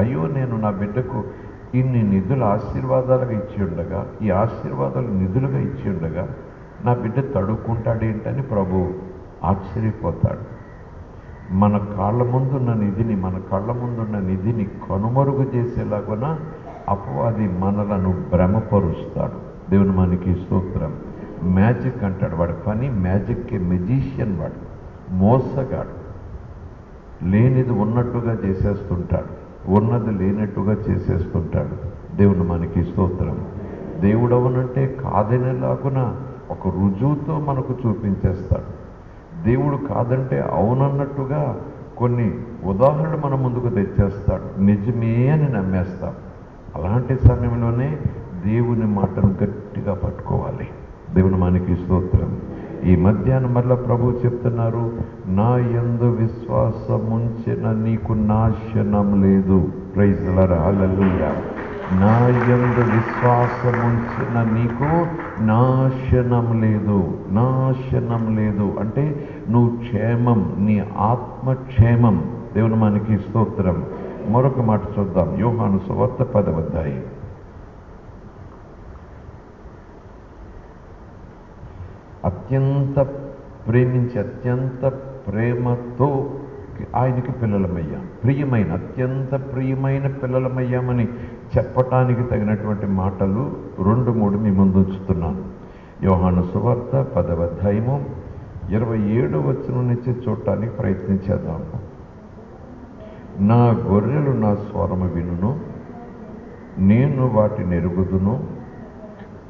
అయ్యో నేను నా బిడ్డకు ఇన్ని నిధులు ఆశీర్వాదాలుగా ఇచ్చి ఉండగా, ఈ ఆశీర్వాదాలు నిధులుగా ఇచ్చి ఉండగా నా బిడ్డ తడుక్కుంటాడేంటని ప్రభు ఆశ్చర్యపోతాడు. మన కళ్ళ ముందున్న నిధిని కనుమరుగు చేసేలాగున అపవాది మనలను భ్రమపరుస్తాడు. దేవుని మనకి స్తోత్రం. మ్యాజిక్ అంటాడు వాడి పని. మ్యాజిక్కి మెజిషియన్ వాడు, మోసగాడు. లేనిది ఉన్నట్టుగా చేసేస్తుంటాడు, ఉన్నది లేనట్టుగా చేసేస్తుంటాడు. దేవుని మనకి స్తోత్రం. దేవుడవనంటే కాదనేలాగున ఒక రుజువుతో మనకు చూపించేస్తాడు. దేవుడు కాదంటే అవునన్నట్టుగా కొన్ని ఉదాహరణలు మన ముందుకు తెచ్చేస్తాడు, నిజమే అని నమ్మేస్తాం. అలాంటి సమయంలోనే దేవుని మాటను గట్టిగా పట్టుకోవాలి. దేవుని మనకి స్తోత్రం. ఈ మధ్యాహ్నం మళ్ళా ప్రభు చెప్తున్నారు, నా యందు విశ్వాసముంచిన నీకు నాశనం లేదు. ప్రైజ్ ది లార్డ్, హల్లెలూయా. నా యందు విశ్వాసముంచిన నీకు నాశనం లేదు. నాశనం లేదు అంటే నువ్వు క్షేమం, నీ ఆత్మక్షేమం. దేవుని మనకి స్తోత్రం. మరొక మాట చూద్దాం, యోహాను సువార్త 10వ అధ్యాయం. అత్యంత ప్రేమించి అత్యంత ప్రేమతో ఆయనకి పిల్లలమయ్యాం. ప్రియమైన, అత్యంత ప్రియమైన పిల్లలమయ్యామని చెప్పటానికి తగినటువంటి మాటలు 2-3 మీ ముందు ఉంచుతున్నాను. యోహాను సువార్త 10వ అధ్యాయము 27వ వచనం నుంచి చూడటానికి ప్రయత్నించేద్దాం. నా గొర్రెలు నా స్వరము వినును, నేను వాటిని ఎరుగుదును,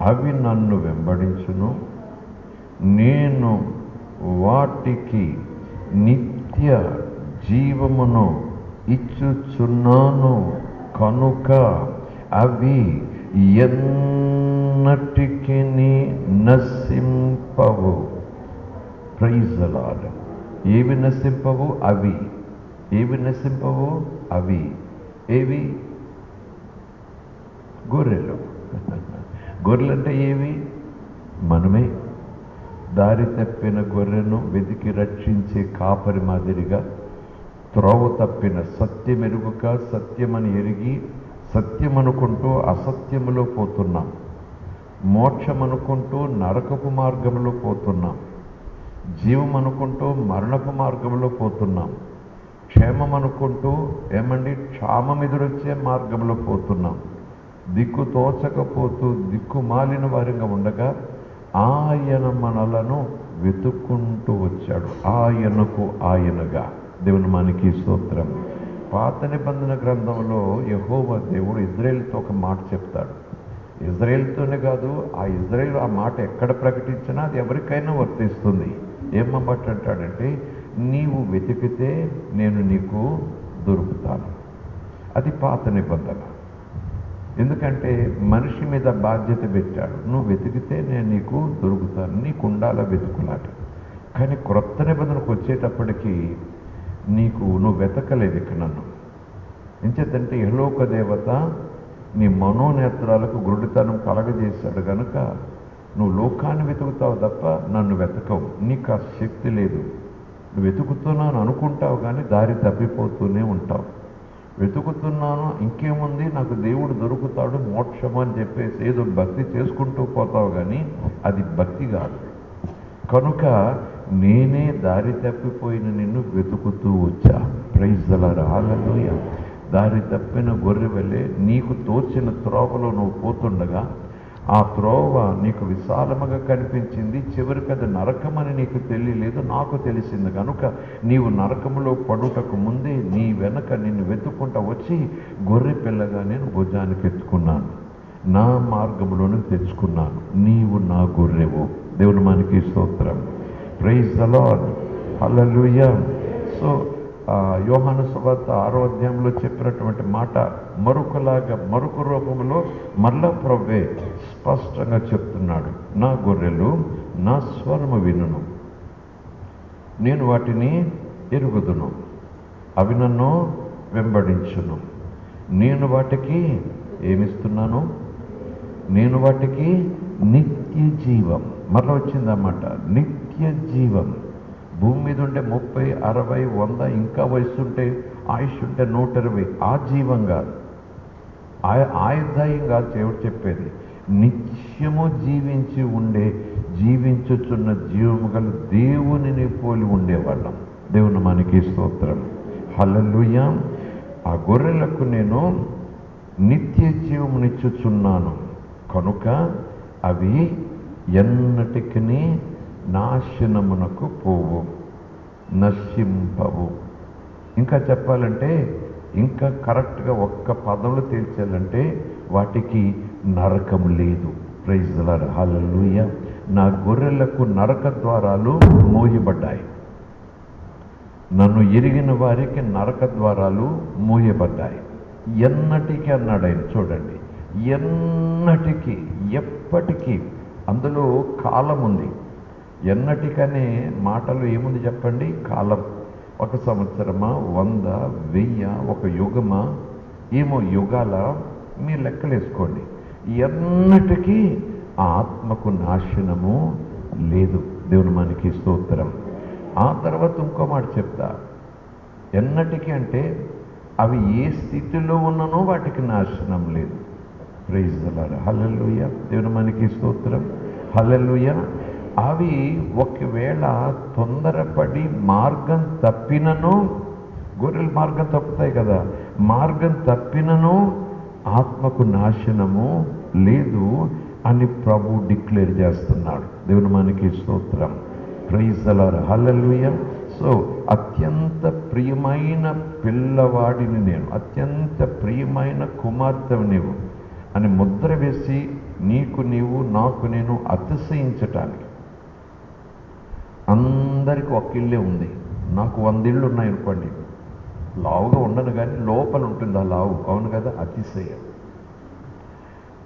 అవి నన్ను వెంబడించును, నేను వాటికి నిత్య జీవమును ఇచ్చుచున్నాను కనుక అవి ఎన్నటికి నశింపవు. Praise the lord. ఏవి నశింపవు? అవి. ఏవి నశింపవు? అవి. ఏవి? గొర్రెలు. గొర్రెలు అంటే ఏవి? మనమే. దారి తప్పిన గొర్రెను వెతికి రక్షించే కాపరి మాదిరిగా, త్రోవ తప్పిన సత్యమెరుగుక సత్యమని ఎరిగి సత్యమనుకుంటూ అసత్యములో పోతున్నాం. మోక్షమనుకుంటూ నరకపు మార్గంలో పోతున్నాం. జీవం అనుకుంటూ మరణపు మార్గంలో పోతున్నాం. క్షేమం అనుకుంటూ క్షామం ఎదురొచ్చే మార్గంలో పోతున్నాం. దిక్కు తోచకపోతూ దిక్కుమాలిన వారిగా ఉండగా ఆయన మనలను వెతుక్కుంటూ వచ్చాడు, ఆయనకు ఆయనగా. దేవుని మనకి స్తోత్రం. పాత నిబంధన గ్రంథంలో యెహోవా దేవుడు ఇజ్రాయేలుతో ఒక మాట చెప్తాడు. ఇజ్రాయేలుతోనే కాదు, ఆ ఇజ్రాయేలు ఆ మాట ఎక్కడ ప్రకటించినా అది ఎవరికైనా వర్తిస్తుంది. ఏమన్నమాట అంటాడంటే, నీవు వెతికితే నేను నీకు దొరుకుతాను. అది పాత నిబంధన. ఎందుకంటే మనిషి మీద బాధ్యత పెట్టాడు, నువ్వు వెతికితే నేను నీకు దొరుకుతాను, నీకు ఉండాల వెతుకులాట. కానీ క్రొత్త నిబంధనకు వచ్చేటప్పటికీ నువ్వు వెతకలేదు ఇక నన్ను. ఎంచేతంటే యెహోవా దేవత నీ మనోనేత్రాలకు గురుడితనం కలగజేశాడు కనుక నువ్వు లోకాన్ని వెతుకుతావు తప్ప నన్ను వెతకవు. నీకు ఆ శక్తి లేదు. నువ్వు వెతుకుతున్నాను అనుకుంటావు కానీ దారి తప్పిపోతూనే ఉంటావు. వెతుకుతున్నాను, ఇంకేముంది, నాకు దేవుడు దొరుకుతాడు, మోక్షం అని చెప్పేసి ఏదో భక్తి చేసుకుంటూ పోతావు కానీ అది భక్తి కాదు. కనుక నేనే దారి తప్పిపోయిన నిన్ను వెతుకుతూ వచ్చా. ప్రైజ్ ది లార్డ్, హల్లెలూయా. దారి తప్పిన గొర్రె వలె నీకు తోచిన త్రోవలో నువ్వు పోతుండగా ఆ త్రోవ నీకు విశాలముగా కనిపించింది. చివరికి అది నరకమని నీకు తెలియలేదు, నాకు తెలిసింది. కనుక నీవు నరకములో పడుటకు ముందే నీ వెనక నిన్ను వెతుక్కుంటా వచ్చి గొర్రె పిల్లగా నేను భుజానికి ఎత్తుకున్నాను, నా మార్గంలోనికి తెచ్చుకున్నాను. నీవు నా గొర్రెవు. దేవుని మనకి స్తోత్రం. Praise the lord, hallelujah. So యోహాను సువార్త 6వ అధ్యాయంలో చెప్పినటువంటి మాట మరొక రూపంలో మళ్ళా ప్రభువే స్పష్టంగా చెప్తున్నాడు. నా గొర్రెలు నా స్వరము వినును, నేను వాటిని ఎరుగుదును, అవి నన్ను వెంబడించును. నేను వాటికి ఏమిస్తున్నాను? నేను వాటికి నిత్య జీవం. మరలా వచ్చిందన్నమాట, నిత్య జీవం. భూమి మీద ఉంటే 30, 60, 100 ఇంకా వయసు ఉంటే, ఆయుష్ ఉంటే 120, ఆ జీవం కాదు, ఆయుర్దాయం కాదు. దేవుడు చెప్పేది నిత్యము జీవించుచున్న జీవము గల దేవునిని పోలి ఉండేవాళ్ళం. దేవుని మనకి స్తోత్రం, హల్లెలూయా. ఆ గొర్రెలకు నేను నిత్య జీవమునిచ్చుచున్నాను కనుక అవి ఎన్నటికి నాశనమునకు పోవు, నశింపవు. ఇంకా చెప్పాలంటే, ఇంకా కరెక్ట్గా ఒక్క పదంలో తేల్చాలంటే వాటికి నరకం లేదు. ప్రైజ్ ది లార్డ్, హల్లెలూయా. నా గొర్రెలకు నరక ద్వారాలు మోయబడ్డాయి. నన్ను ఎరిగిన వారికి నరక ద్వారాలు మూయబడ్డాయి. ఎన్నటికీ అన్నాడు ఆయన. చూడండి, ఎన్నటికీ, ఎప్పటికీ. అందులో కాలం ఉంది. ఎన్నటికనే మాటలు ఏముంది చెప్పండి? కాలం. 1 సంవత్సరమా, 100, 1000, ఒక యుగమా, ఏమో యుగాల, మీరు లెక్కలేసుకోండి. ఎన్నటికీ ఆ ఆత్మకు నాశనము లేదు. దేవుని మనకి స్తోత్రం. ఆ తర్వాత ఇంకో మాట చెప్తా. ఎన్నటికీ అంటే అవి ఏ స్థితిలో ఉన్ననో వాటికి నాశనం లేదు. Praise the lord. హల్లెలూయా. దేవుని మనకి స్తోత్రం. హల్లెలూయా. అవి ఒకవేళ తొందరపడి మార్గం తప్పినను, గొర్రెలు మార్గం తప్పుతాయి కదా, మార్గం తప్పినను ఆత్మకు నాశనము లేదు అని ప్రభు డిక్లేర్ చేస్తున్నాడు. దేవుని మనకి స్తోత్రం. Praise the lord. Hallelujah. So అత్యంత ప్రియమైన పిల్లవాడిని నేను, అత్యంత ప్రియమైన కుమార్తె నీవు అని ముద్ర వేసి నీకు నీవు, నాకు నేను అతిశయించటానికి. అందరికీ ఒక ఇల్లే ఉంది. నాకు 100 ఇళ్ళు ఉన్నాయనుకోండి, లావుగా ఉండను కానీ లోపల ఉంటుంది ఆ లావు. అవును కదా? అతిశయం.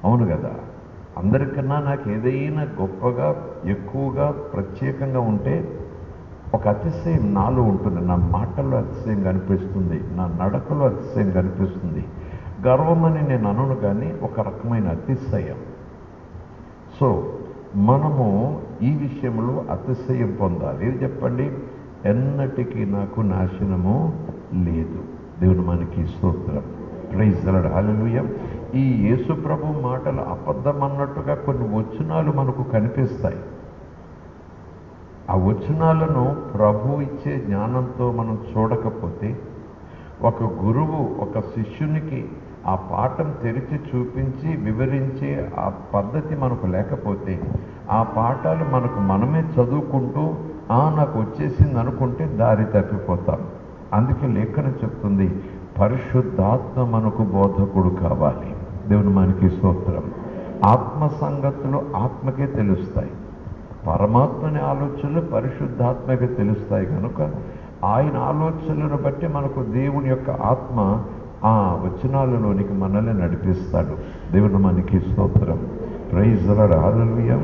అవును కదా? అందరికన్నా నాకు ఏదైనా గొప్పగా, ఎక్కువగా, ప్రత్యేకంగా ఉంటే ఒక అతిశయం నాలో ఉంటుంది. నా మాటల్లో అతిశయం కనిపిస్తుంది, నా నడకలో అతిశయం కనిపిస్తుంది. గర్వం అని నేను అనను కానీ ఒక రకమైన అతిశయం. సో మనము ఈ విషయంలో అతిశయం పొందాలి. ఏది చెప్పండి? ఎన్నటికీ నాకు నాశనము లేదు. దేవుని మనకి స్తోత్రం. Praise the lord. హల్లెలూయా. ఈ యేసు ప్రభు మాటలు అబద్ధం అన్నట్టుగా కొన్ని వచనాలు మనకు కనిపిస్తాయి. ఆ వచనాలను ప్రభు ఇచ్చే జ్ఞానంతో మనం చూడకపోతే, ఒక గురువు ఒక శిష్యునికి ఆ పాఠం తెరిచి చూపించి వివరించే ఆ పద్ధతి మనకు లేకపోతే, ఆ పాఠాలు మనకు మనమే చదువుకుంటూ నాకు వచ్చేసింది అనుకుంటే దారి తప్పిపోతాం. అందుకే లేఖనం చెప్తుంది, పరిశుద్ధాత్మ మనకు బోధకుడు కావాలి. దేవుని మనకి స్తోత్రం. ఆత్మ సంగతులు ఆత్మకే తెలుస్తాయి, పరమాత్మని ఆలోచనలు పరిశుద్ధాత్మకే తెలుస్తాయి. కనుక ఆయన ఆలోచనలను బట్టి మనకు దేవుని యొక్క ఆత్మ ఆ వచనాలలోనికి మనల్ని నడిపిస్తాడు. దేవుని మనకి స్తోత్రం. Praise the lord. హల్లెలూయా.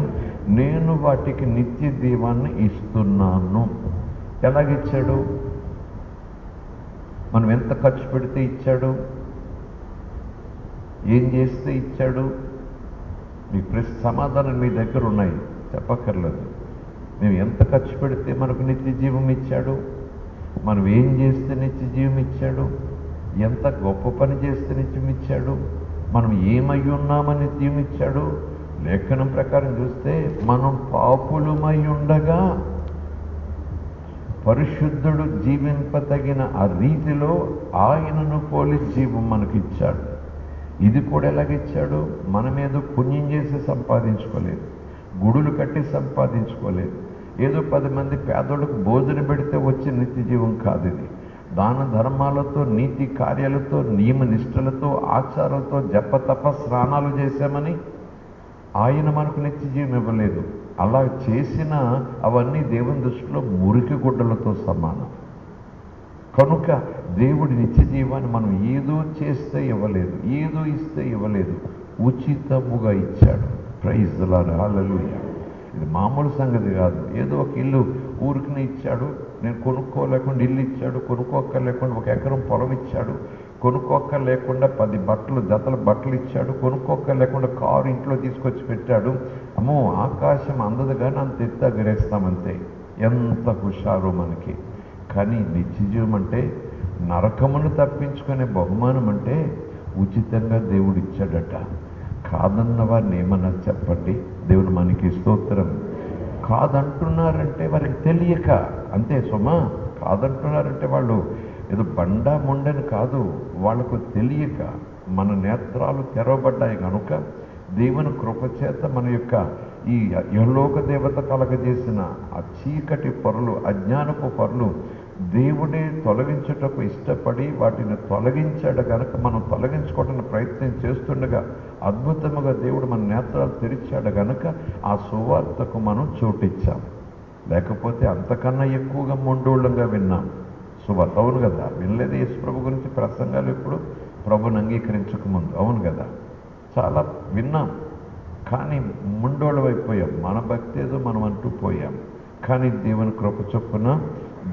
నేను వాటికి నిత్య జీవాన్ని ఇస్తున్నాను. ఎలాగిచ్చాడు? మనం ఎంత ఖర్చు పెడితే ఇచ్చాడు? ఏం చేస్తే ఇచ్చాడు? మీ సమాధానం మీ దగ్గర ఉన్నాయి, చెప్పక్కర్లేదు. మేము ఎంత ఖర్చు పెడితే మనకు నిత్య జీవం ఇచ్చాడు? మనం ఏం చేస్తే నిత్య జీవం ఇచ్చాడు? ఎంత గొప్ప పని చేస్తే నిత్యం ఇచ్చాడు? మనం ఏమై ఉన్నామని నిత్యం ఇచ్చాడు? లేఖనం ప్రకారం చూస్తే మనం పాపులమై ఉండగా పరిశుద్ధుడు జీవింపతగిన ఆ రీతిలో ఆయనను పోలి జీవం మనకిచ్చాడు. ఇది కూడా ఎలాగిచ్చాడు? మనమేదో పుణ్యం చేసి సంపాదించుకోలేదు, గుడులు కట్టి సంపాదించుకోలేదు, ఏదో 10 మంది పేదోళ్ళకు భోజనం పెడితే వచ్చే నిత్య జీవం కాదు. ఇది దాన ధర్మాలతో, నీతి కార్యాలతో, నియమ నిష్ఠలతో, ఆచారాలతో, జప తప స్నానాలు చేశామని ఆయన మనకు నిత్య జీవం ఇవ్వలేదు. అలా చేసిన అవన్నీ దేవుని దృష్టిలో మురికి గుడ్డలతో సమానం. కనుక దేవుడి నిత్య జీవాన్ని మనం ఏదో చేస్తే ఇవ్వలేదు, ఏదో ఇస్తే ఇవ్వలేదు, ఉచితముగా ఇచ్చాడు. Praise the lord. హల్లెలూయా. ఇది మామూలు సంగతి కాదు. ఏదో ఒక ఇల్లు ఊరికినే ఇచ్చాడు, నేను కొనుక్కోలేకుండా ఇల్లు ఇచ్చాడు, కొనుక్కోక్కర్లేకుండా 1 ఎకరం పొలం ఇచ్చాడు, కొనుక్కోక్కర్లేకుండా 10 జతల బట్టలు ఇచ్చాడు, కొనుక్కోక్కర్లేకుండా కారు ఇంట్లో తీసుకొచ్చి పెట్టాడు. అమ్మో, ఆకాశం అందదు కానీ అంత ఎత్తా గరేస్తామంతే. ఎంత హుషారు మనకి. కానీ నిత్యజీవం అంటే, నరకమును తప్పించుకునే బహుమానం అంటే ఉచితంగా దేవుడు ఇచ్చాడట. కాదన్న వారిని ఏమన్నా చెప్పండి. దేవుడు మనకి స్తోత్రం. కాదంటున్నారంటే వారికి తెలియక అంతే సుమా. కాదంటున్నారంటే వాళ్ళు ఏదో బండా ముండని కాదు, వాళ్లకు తెలియక. మన నేత్రాలు తెరవబడ్డాయి కనుక దేవుని కృపచేత మన యొక్క ఈ యహలోక దేవత కలగజేసిన ఆ చీకటి పొరలు, అజ్ఞానపు పొరలు దేవుడే తొలగించుటకు ఇష్టపడి వాటిని తొలగించాడు కనుక మనం తొలగించుకోవడానికి ప్రయత్నం చేస్తుండగా అద్భుతముగా దేవుడు మన నేత్రాలు తెరిచాడు కనుక ఆ సువార్తకు మనం చోటిచ్చాం. లేకపోతే అంతకన్నా ఎక్కువగా మొండోళ్ళంగా విన్నాం. సువార్త. అవును కదా, వినలేదు యేసు ప్రభు గురించి ప్రసంగాలు ఇప్పుడు ప్రభుని అంగీకరించక ముందు? అవును కదా, చాలా విన్నాం. కానీ ముండోళ్ళమైపోయాం. మన భక్తి ఏదో మనం అంటూ పోయాం. కానీ దేవుని కృప చొప్పున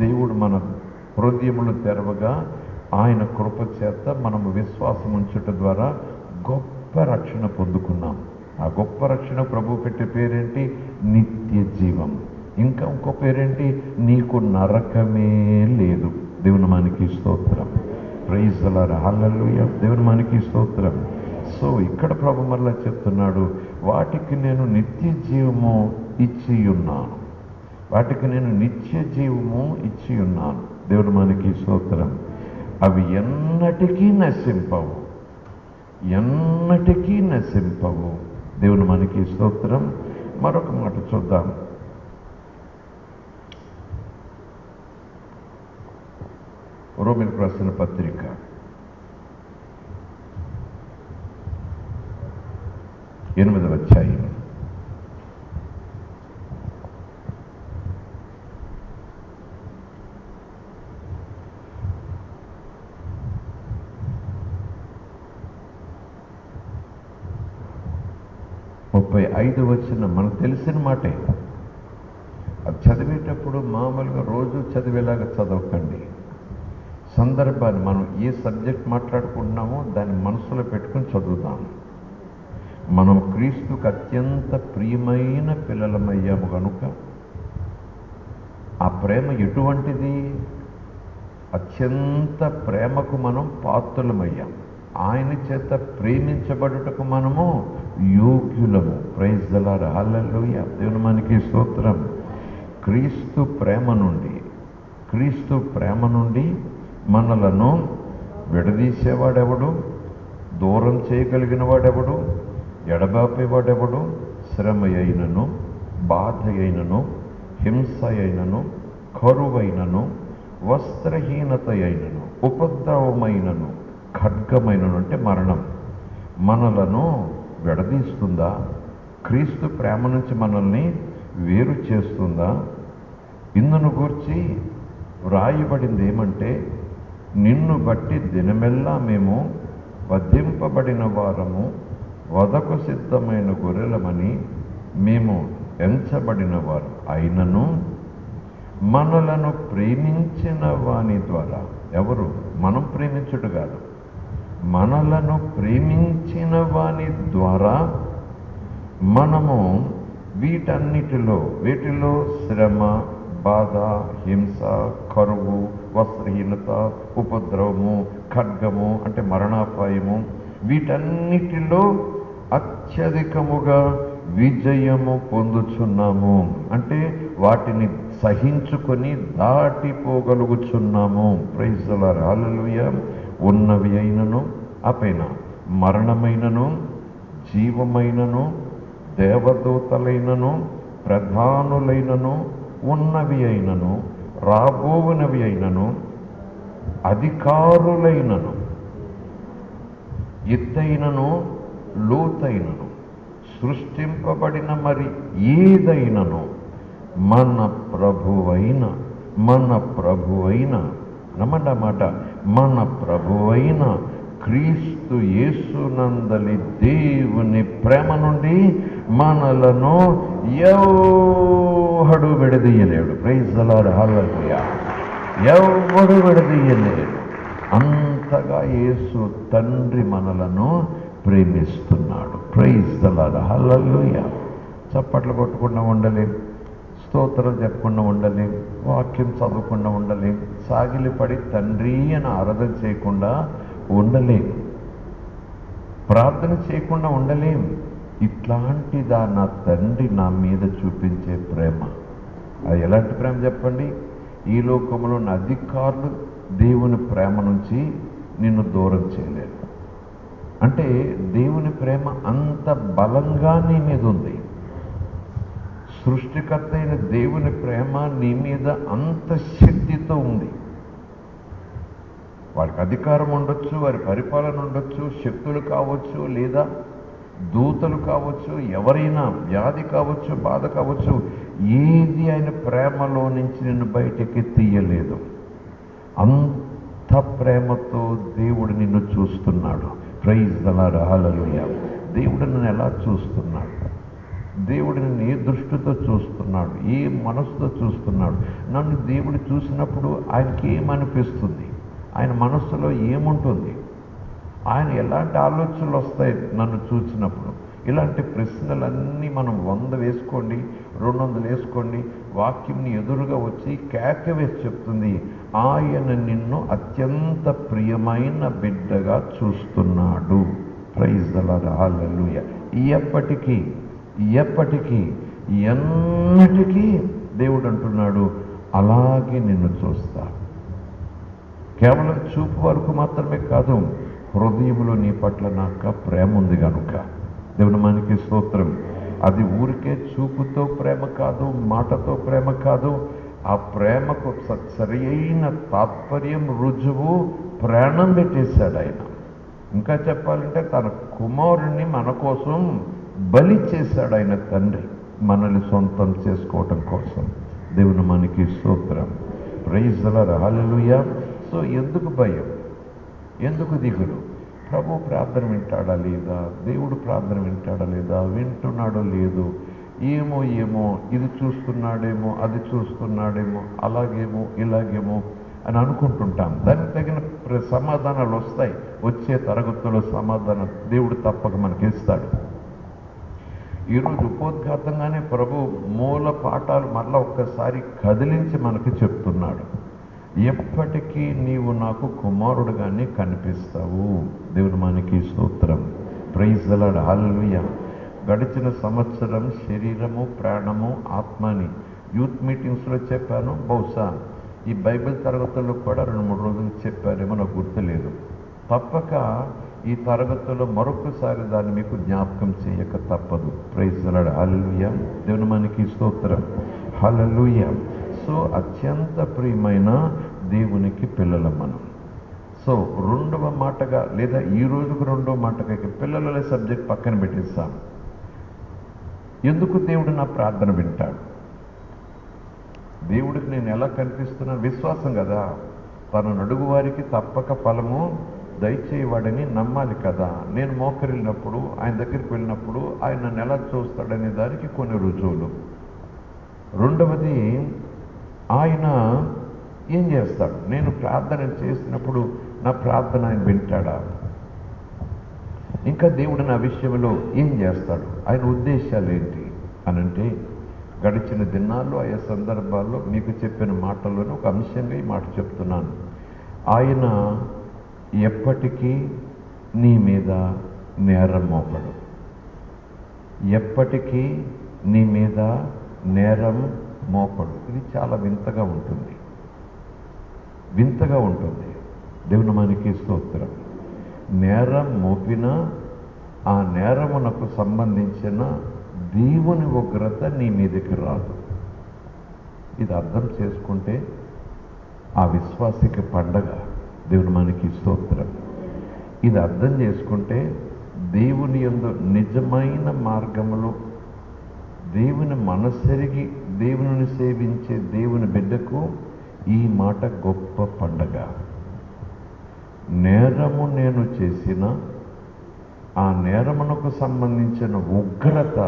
దేవుడు మన హృదయములు తెరవగా ఆయన కృప చేత మనము విశ్వాసం ఉంచుట ద్వారా గొప్ప రక్షణ పొందుకున్నాం. ఆ గొప్ప రక్షణ ప్రభు పెట్టే పేరేంటి? నిత్య జీవం. ఇంకా ఇంకో పేరేంటి? నీకు నరకమే లేదు. దేవుని మనకి స్తోత్రం. Praise the lord. హల్లెలూయా. దేవుని మనకి స్తోత్రం. సో ఇక్కడ ప్రభు మరలా చెప్తున్నాడు, వాటికి నేను నిత్య జీవము ఇచ్చి ఉన్నాను. వాటికి నేను నిత్య జీవము ఇచ్చి ఉన్నాను. దేవుడు మనకి స్తోత్రం. అవి ఎన్నటికీ నశింపవు, ఎన్నటికీ నశింపవు. దేవుడు మనకి స్తోత్రం. మరొక మాట చూద్దాం. రోమీయులకు రాసిన పత్రిక 8వ అధ్యాయం 35వ వచనం మనకు తెలిసిన మాటే. అది చదివేటప్పుడు మామూలుగా రోజు చదివేలాగా చదవకండి. సందర్భాన్ని, మనం ఏ సబ్జెక్ట్ మాట్లాడుకుంటున్నామో దాన్ని మనసులో పెట్టుకుని చదువుదాం. మనం క్రీస్తుకు అత్యంత ప్రియమైన పిల్లలమయ్యాము కనుక ఆ ప్రేమ ఎటువంటిది? అత్యంత ప్రేమకు మనం పాత్రులమయ్యాం. ఆయన చేత ప్రేమించబడుటకు మనము యోగ్యులము. Praise the lord. హల్లెలూయా. దేవుని మనకి స్తోత్రం. క్రీస్తు ప్రేమ నుండి మనలను విడదీసేవాడెవడు? దూరం చేయగలిగిన వాడెవడు? ఎడబాపేవాడెవడు? శ్రమ అయినను, బాధ అయినను, హింస అయినను, కరువైనను, వస్త్రహీనత అయినను, ఉపద్రవమైనను, ఖడ్గమైనను అంటే మరణం మనలను విడదీస్తుందా? క్రీస్తు ప్రేమ నుంచి మనల్ని వేరు చేస్తుందా? ఇందును గూర్చి వ్రాయబడింది ఏమంటే, నిన్ను బట్టి దినమెల్లా మేము వధింపబడిన వారము, వధకు సిద్ధమైన గొర్రెలమని మేము ఎంచబడిన వారు అయినను మనలను ప్రేమించిన వాని ద్వారా, ఎవరు? మనం ప్రేమించుట కాదు, మనలను ప్రేమించిన వాని ద్వారా మనము వీటిలో శ్రమ, బాధ, హింస, కరువు, వస్త్రహీనత, ఉపద్రవము, ఖడ్గము అంటే మరణాపాయము, వీటన్నిటిలో అత్యధికముగా విజయము పొందుచున్నాము. అంటే వాటిని సహించుకొని దాటిపోగలుగుచున్నాము. Praise the lord. హల్లెలూయా. ఉన్నవి అయినను, అపైన మరణమైనను, జీవమైనను, దేవదూతలైనను, ప్రధానులైనను, ఉన్నవి అయినను, రాబోవునవి అయినను, అధికారులైనను, ఎత్తైనను, లోతైనను, సృష్టింపబడిన మరి ఏదైనను మన ప్రభువైన నమ్మండి ఆ మాట, మన ప్రభువైన క్రీస్తు యేసునందలి దేవుని ప్రేమ నుండి మనలను ఎవడు విడదీయలేడు. Praise the lord. హల్లెలూయా. ఎవడు విడదీయలేడు. అంతగా యేసు తండ్రి మనలను ప్రేమిస్తున్నాడు. Praise the lord. హల్లెలూయా. చప్పట్లు కొట్టకుండా ఉండలేం, స్తోత్రాలు చెప్పకుండా ఉండలేం, వాక్యం చదవకుండా ఉండలేం, సాగిలిపడి తండ్రి అని ఆరాధన చేయకుండా ఉండలేం, ప్రార్థన చేయకుండా ఉండలేం. ఇట్లాంటిదా నా తండ్రి నా మీద చూపించే ప్రేమ? అది ఎలాంటి ప్రేమ చెప్పండి? ఈ లోకంలో ఉన్న అధికారులు దేవుని ప్రేమ నుంచి నిన్ను దూరం చేయలేరు. అంటే దేవుని ప్రేమ అంత బలంగా నీ మీద ఉంది. సృష్టికర్త అయిన దేవుని ప్రేమ నీ మీద అంత శక్తితో ఉంది. వారికి అధికారం ఉండొచ్చు, వారి పరిపాలన ఉండొచ్చు, శక్తులు కావచ్చు, లేదా దూతలు కావచ్చు, ఎవరైనా, వ్యాధి కావచ్చు, బాధ కావచ్చు, ఏది ఆయన ప్రేమలో నుంచి నిన్ను బయటకి తీయలేదు. అంత ప్రేమతో దేవుడు నిన్ను చూస్తున్నాడు. Praise the lord, hallelujah. దేవుడు నన్ను ఎలా చూస్తున్నాడు? దేవుడు నన్ను ఏ దృష్టితో చూస్తున్నాడు? ఏ మనసుతో చూస్తున్నాడు? నన్ను దేవుడు చూసినప్పుడు ఆయనకి ఏమనిపిస్తుంది? ఆయన మనస్సులో ఏముంటుంది? ఆయన ఎలాంటి ఆలోచనలు వస్తాయి నన్ను చూసినప్పుడు? ఇలాంటి ప్రశ్నలన్నీ మనం 100 వేసుకోండి, 200 వేసుకోండి, వాక్యంని ఎదురుగా వచ్చి కేక వేసి చెప్తుంది, ఆయన నిన్ను అత్యంత ప్రియమైన బిడ్డగా చూస్తున్నాడు. ప్రైజ్ ద లార్డ్, హల్లెలూయా. ఎప్పటికీ ఎన్నటికీ దేవుడు అంటున్నాడు, అలాగే నిన్ను చూస్తా. కేవలం చూపు వరకు మాత్రమే కాదు, హృదయంలో నీ పట్ల నాకు ప్రేమ ఉంది కనుక. దేవుని మనకి స్తోత్రం. అది ఊరికే చూపుతో ప్రేమ కాదు, మాటతో ప్రేమ కాదు. ఆ ప్రేమకు సరి అయిన తాత్పర్యం, రుజువు ప్రాణం పెట్టేశాడు ఆయన. ఇంకా చెప్పాలంటే తన కుమారుణ్ణి మన కోసం బలి చేశాడు ఆయన తండ్రి, మనల్ని సొంతం చేసుకోవటం కోసం. దేవుని మనకి స్తోత్రం. Praise the lord, hallelujah. So ఎందుకు భయం? ఎందుకు దిగులు? ప్రభు ప్రార్థన వింటాడా లేదా? దేవుడు ప్రార్థన వింటాడా లేదా? వింటున్నాడో లేదో? ఏమో ఇది చూస్తున్నాడేమో, అది చూస్తున్నాడేమో, అలాగేమో ఇలాగేమో అని అనుకుంటుంటాం. దానికి తగిన సమాధానాలు వస్తాయి. వచ్చే తరగతుల్లో సమాధానం దేవుడు తప్పక మనకి ఇస్తాడు. ఈరోజు ఉపోద్ఘాతంగానే ప్రభు మూల పాఠాలు మరలా ఒక్కసారి కదిలించి మనకి చెప్తున్నాడు. ఎప్పటికీ నీవు నాకు కుమారుడుగానే కనిపిస్తావు. దేవుని మనకి స్తోత్రం. ప్రైజ్ ద లార్డ్, హల్లెలూయా. గడిచిన సంవత్సరం శరీరము, ప్రాణము, ఆత్మని యూత్ మీటింగ్స్లో చెప్పాను. బహుశా ఈ బైబిల్ తరగతుల్లో కూడా 2-3 రోజులు చెప్పారేమో, నాకు గుర్తులేదు. తప్పక ఈ తరగతుల్లో మరొకసారి దాన్ని మీకు జ్ఞాపకం చేయక తప్పదు. Praise the lord, hallelujah. దేవుని మనకి స్తోత్రం, హల్లెలూయా. సో అత్యంత ప్రియమైన దేవునికి పిల్లలం మనం. సో 2వ మాటగా, లేదా ఈ రోజుకు 2వ మాటగా పిల్లల సబ్జెక్ట్ పక్కన పెట్టేస్తాం. ఎందుకు దేవుడు నా ప్రార్థన వింటాడు? దేవుడికి నేను ఎలా కనిపిస్తున్నాను? విశ్వాసం కదా. తనను అడుగు వారికి తప్పక ఫలము దయచేయవాడని నమ్మాలి కదా. నేను మోకరిల్లినప్పుడు, ఆయన దగ్గరికి వెళ్ళినప్పుడు ఆయన నన్ను ఎలా చూస్తాడనే దానికి కొన్ని రుజువులు. 2వది, ఆయన ఏం చేస్తాడు? నేను ప్రార్థన చేసినప్పుడు నా ప్రార్థన ఆయన వింటాడా? ఇంకా దేవుడు నా విషయంలో ఏం చేస్తాడు? ఆయన ఉద్దేశాలు ఏంటి అనంటే, గడిచిన దినాల్లో ఆయా సందర్భాల్లో మీకు చెప్పిన మాటల్లోనే ఒక అంశంగా ఈ మాట చెప్తున్నాను. ఆయన ఎప్పటికీ నీ మీద నేరం మోపడు. ఎప్పటికీ నీ మీద నేరం మోపడు. ఇది చాలా వింతగా ఉంటుంది, వింతగా ఉంటుంది. దేవుని మనకి స్తోత్రం. నేరం మోపిన ఆ నేరమునకు సంబంధించిన దేవుని ఉగ్రత నీ మీదకి రాదు. ఇది అర్థం చేసుకుంటే ఆ విశ్వాసికి పండగ. దేవుని మనకి స్తోత్రం. ఇది అర్థం చేసుకుంటే దేవుని యందు నిజమైన మార్గములో దేవుని మనస్సెరిగి దేవుని సేవించే దేవుని బిడ్డకు ఈ మాట గొప్ప పండగ. నేరము నేను చేసిన ఆ నేరమునకు సంబంధించిన ఉగ్రత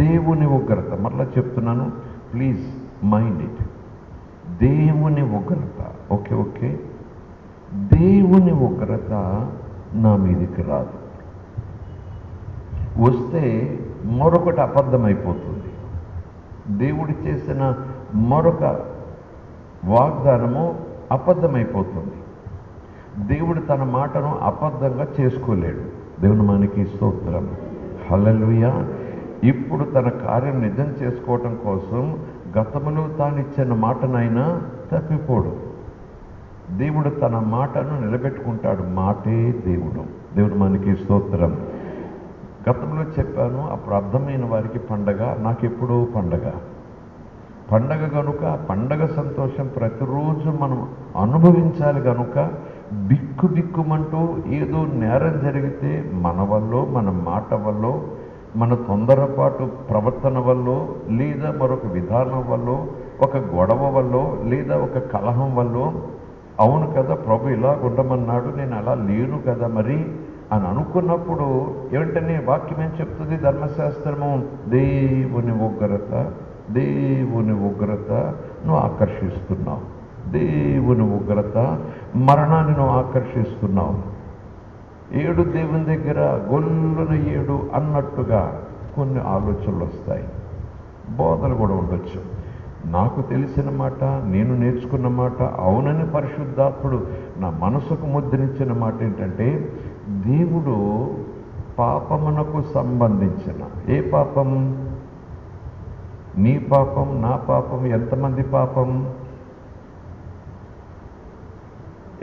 దేవుని ఉగ్రత. మరలా చెప్తున్నాను, ప్లీజ్ మైండ్ ఇట్. దేవుని ఉగ్రత. ఓకే, దేవుని ఉగ్రత నా మీదికి రాదు. వస్తే మరొకటి అబద్ధమైపోతుంది. దేవుడు చేసిన మరొక వాగ్దానము అబద్ధమైపోతుంది. దేవుడు తన మాటను అబద్ధంగా చేసుకోలేడు. దేవుని మనకి స్తోత్రం, హల్లెలూయా. ఇప్పుడు తన కార్యం నిజం చేసుకోవటం కోసం గతములో తాను ఇచ్చిన మాటనైనా తప్పిపోడు. దేవుడు తన మాటను నిలబెట్టుకుంటాడు. మాటే దేవుడు. దేవుడు మనకి స్తోత్రం. గతంలో చెప్పాను, అప్పుడు అర్థమైన వారికి పండగ, నాకెప్పుడో పండగ. పండగ కనుక పండగ సంతోషం ప్రతిరోజు మనం అనుభవించాలి కనుక బిక్కుమంటూ ఏదో నేరం జరిగితే మన వల్ల, మన మాట వల్ల, మన తొందరపాటు ప్రవర్తన వల్ల, లేదా మరొక విధానం వల్ల, ఒక గొడవ వల్ల, లేదా ఒక కలహం వల్ల అవును కదా ప్రభు ఇలా ఉండమన్నాడు, నేను అలా లేను కదా మరి అని అనుకున్నప్పుడు ఏమిటనే వాక్యం ఏం చెప్తుంది? ధర్మశాస్త్రము దేవుని ఉగ్రత, దేవుని ఉగ్రత నువ్వు ఆకర్షిస్తున్నావు, దేవుని ఉగ్రత మరణాన్ని నువ్వు ఆకర్షిస్తున్నావు. ఏడు దేవుని దగ్గర గొల్లున ఏడు అన్నట్టుగా కొన్ని ఆలోచనలు వస్తాయి, బోధలు కూడా ఉండొచ్చు. నాకు తెలిసిన మాట, నేను నేర్చుకున్న మాట అవునని పరిశుద్ధాత్ముడు నా మనసుకు ముద్రించిన మాట ఏంటంటే, దేవుడు పాపమునకు సంబంధించిన ఏ పాపం? నీ పాపం, నా పాపం, ఎంతమంది పాపం?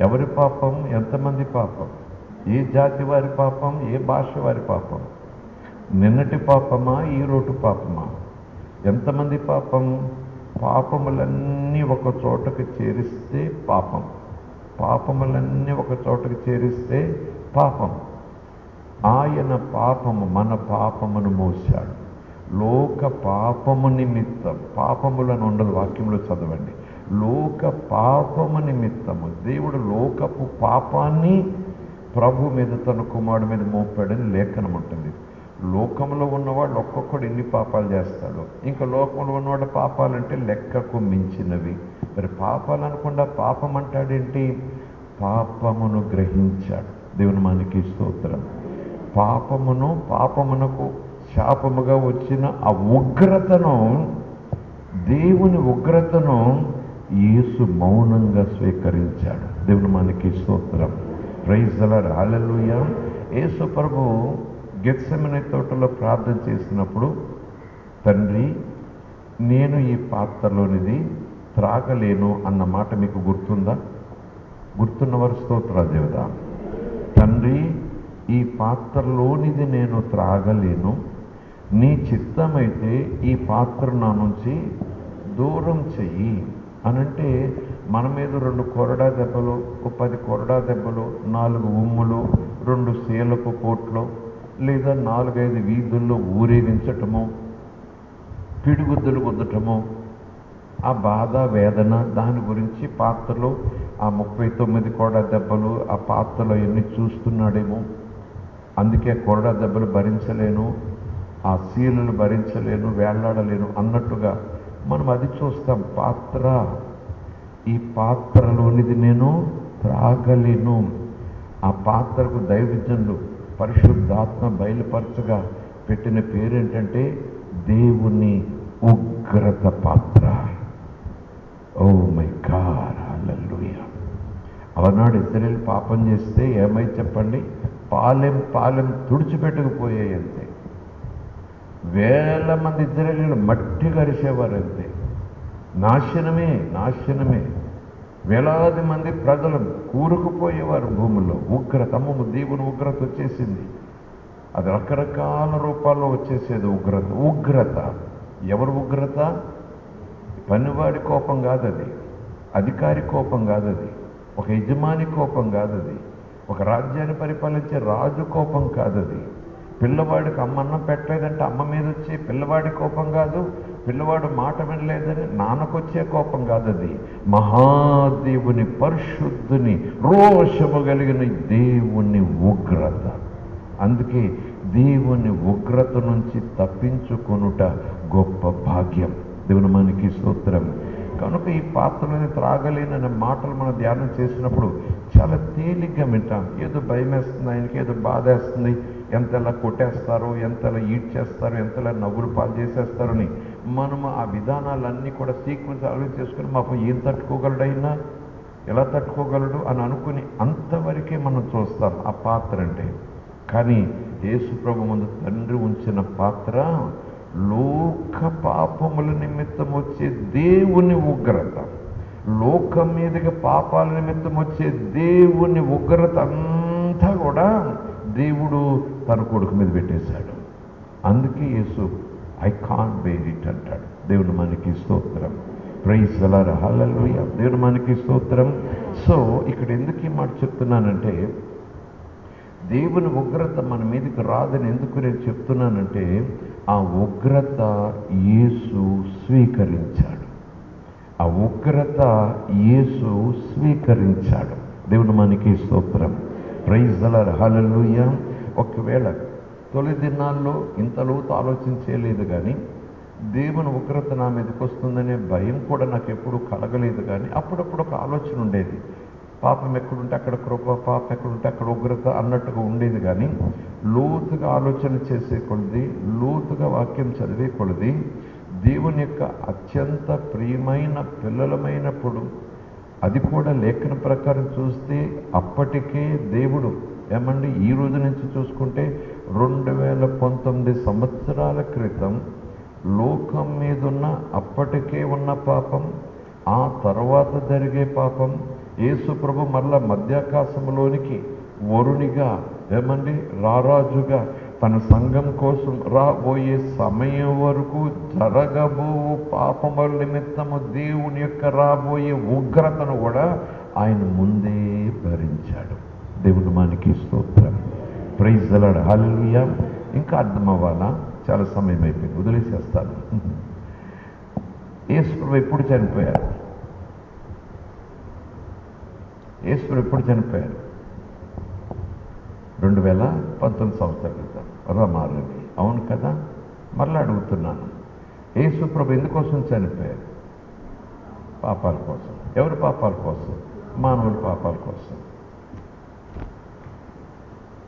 ఎవరి పాపం? ఎంతమంది పాపం? ఏ జాతి వారి పాపం? ఏ భాష వారి పాపం? నిన్నటి పాపమా, ఈరోజు పాపమా? ఎంతమంది పాపం? పాపములన్నీ ఒక చోటకు చేరిస్తే పాపం, పాపములన్నీ ఒక చోటకు చేరిస్తే పాపం. ఆయన పాపము, మన పాపమును మోశాడు. లోక పాపము నిమిత్తం, పాపములను ఉండదు, వాక్యంలో చదవండి. లోక పాపము నిమిత్తము దేవుడు లోకపు పాపాన్ని ప్రభు మీద, తన కుమారుడి మీద మోపాడని లేఖనం ఉంటుంది. లోకంలో ఉన్నవాడు ఒక్కొక్కడు ఎన్ని పాపాలు చేస్తాడు, ఇంకా లోకంలో ఉన్నవాడు పాపాలంటే లెక్కకు మించినవి. మరి పాపాలు అనకుండా పాపం అంటాడేంటి? పాపమును గ్రహించాడు. దేవుని మనకి స్తోత్రం. పాపమునకు శాపముగా వచ్చిన ఆ ఉగ్రతను, దేవుని ఉగ్రతను యేసు మౌనంగా స్వీకరించాడు. దేవుని మనకి స్తోత్రం. ప్రైజ్ ది లార్డ్, హల్లెలూయా. యేసు ప్రభు గెత్సెమనే తోటలో ప్రార్థన చేసినప్పుడు, తండ్రి నేను ఈ పాత్రలోనిది త్రాగలేను అన్న మాట మీకు గుర్తుందా? గుర్తున్నవారు స్తోత్రాలు చెబుదా. తండ్రి ఈ పాత్రలోనిది నేను త్రాగలేను, నీ చిత్తమైతే ఈ పాత్ర నా నుంచి దూరం చెయ్యి అనంటే, మన మీద 2 కొరడా దెబ్బలు, 10 కొరడా దెబ్బలు, 4 ఉమ్ములు, 2 శీలపు పోట్లు, లేదా 4-5 వీధుల్లో ఊరేగించటము, పిడిగుద్దులు గుద్దటము, ఆ బాధ వేదన దాని గురించి పాత్రలో ఆ 39 కొరడా దెబ్బలు ఆ పాత్రలో ఎన్ని చూస్తున్నాడేమో, అందుకే కొరడా దెబ్బలు భరించలేను, ఆ శీలను భరించలేను, వేళ్లాడలేను అన్నట్టుగా మనం అది చూస్తాం. పాత్ర, ఈ పాత్రలోనిది నేను త్రాగలేను. ఆ పాత్రకు దైవజనులు పరిశుద్ధాత్మ బయలుపరచగా పెట్టిన పేరేంటంటే దేవుని ఉగ్రత పాత్ర. ఓ మై గాడ్, హల్లెలూయా. అవనాడు ఇశ్రాయేలు పాపం చేస్తే ఏమై చెప్పండి? పాలెం తుడిచిపెట్టుకుపోయాయి అంతే. వేల మంది ఇశ్రాయేలీయులు మట్టి కరిసేవారు అంతే. నాశనమే. వేలాది మంది ప్రజలు కూరుకుపోయేవారు భూముల్లో. ఉగ్రత, దేవుని ఉగ్రత వచ్చేసింది. అది రకరకాల రూపాల్లో వచ్చేసేది ఉగ్రత. ఎవరు ఉగ్రత? పనివాడి కోపం కాదది, అధికారి కోపం కాదది, ఒక యజమాని కోపం కాదది, ఒక రాజ్యాన్ని పరిపాలించే రాజు కోపం కాదది. పిల్లవాడికి అన్నం పెట్టలేదంటే అమ్మ మీద వచ్చే పిల్లవాడి కోపం కాదు, పిల్లవాడు మాట వినలేదని నాన్నకొచ్చే కోపం కాదది. మహాదేవుని, పరిశుద్ధుని, రోషము కలిగిన దేవుని ఉగ్రత. అందుకే దేవుని ఉగ్రత నుంచి తప్పించుకొనుట గొప్ప భాగ్యం. దేవుని మనకి స్తోత్రం. కనుక ఈ పాత్రలని త్రాగలేననే మాటలు మనం ధ్యానం చేసినప్పుడు చాలా తేలిగ్గా వింటాం. ఏదో భయం వేస్తుంది, ఆయనకి ఏదో బాధ వేస్తుంది, ఎంతలా కొట్టేస్తారు, ఎంతలా ఈడ్ చేస్తారు, ఎంతలా నవ్వులు పాలు చేసేస్తారు అని మనము ఆ విధానాలన్నీ కూడా సీక్వెన్స్ ఆలోచన చేసుకుని మాకు ఏం తట్టుకోగలడైనా, ఎలా తట్టుకోగలడు అని అనుకుని అంతవరకే మనం చూస్తాం ఆ పాత్ర అంటే. కానీ యేసు ప్రభు ముందు తండ్రి ఉంచిన పాత్ర లోక పాపముల నిమిత్తం వచ్చే దేవుని ఉగ్రత, లోకం మీదకి పాపాల నిమిత్తం వచ్చే దేవుని ఉగ్రత అంతా కూడా దేవుడు తన కొడుకు మీద పెట్టేశాడు. అందుకే యేసు ఐ కాంట్ బేర్ ఇట్ అంటాడు. దేవుని మనకి స్తోత్రం. Praise the lord, hallelujah. దేవుని మనకి స్తోత్రం. సో ఇక్కడ ఎందుకు ఈ మాట చెప్తున్నానంటే, దేవుని ఉగ్రత మన మీదకి రాదని ఎందుకు నేను చెప్తున్నానంటే, ఆ ఉగ్రత యేసు స్వీకరించాడు. ఆ ఉగ్రత యేసు స్వీకరించాడు. దేవుని మనకి స్తోత్రం. Praise the lord. హల్లెలూయా. ఒకవేళ తొలి దినాల్లో ఇంత లోతు ఆలోచించలేదు, కానీ దేవుని ఉగ్రత నా మీదకి వస్తుందనే భయం కూడా నాకు ఎప్పుడూ కలగలేదు. కానీ అప్పుడప్పుడు ఒక ఆలోచన ఉండేది, పాపం ఎక్కడుంటే అక్కడ కృప, పాపం ఎక్కడుంటే అక్కడ ఉగ్రత అన్నట్టుగా ఉండేది. కానీ లోతుగా ఆలోచన చేసే కొలది, లోతుగా వాక్యం చదివే కొలది, దేవుని యొక్క అత్యంత ప్రియమైన పిల్లలమైనప్పుడు, అది కూడా లేఖన ప్రకారం చూస్తే అప్పటికే దేవుడు ఏమండి, ఈ రోజు నుంచి చూసుకుంటే 2019 సంవత్సరాల క్రితం లోకం మీదున్న అప్పటికే ఉన్న పాపం, ఆ తర్వాత జరిగే పాపం, యేసు ప్రభు మరలా మధ్యాకాశంలోనికి వరునిగా ఏమండి రారాజుగా తన సంఘం కోసం రాబోయే సమయం వరకు జరగబో పాపముల నిమిత్తము దేవుని యొక్క రాబోయే ఉగ్రతను కూడా ఆయన ముందే భరించాడు. దేవుని మనకి స్తోత్రం. Praise the lord. హల్లెలూయా. ఇంకా అర్థం అవ్వాలా? చాలా సమయం అయిపోయింది, వదిలేసేస్తాను. యేసు ప్రభు ఎప్పుడు చనిపోయారు? యేసు ప్రభు ఎప్పుడు చనిపోయారు? 2019 సంవత్సరాల క్రితం రమారవి. అవును కదా? మరలా అడుగుతున్నాను, యేసు ప్రభు ఎందుకోసం చనిపోయారు? పాపాల కోసం. ఎవరి పాపాల కోసం? మానవుల పాపాల కోసం.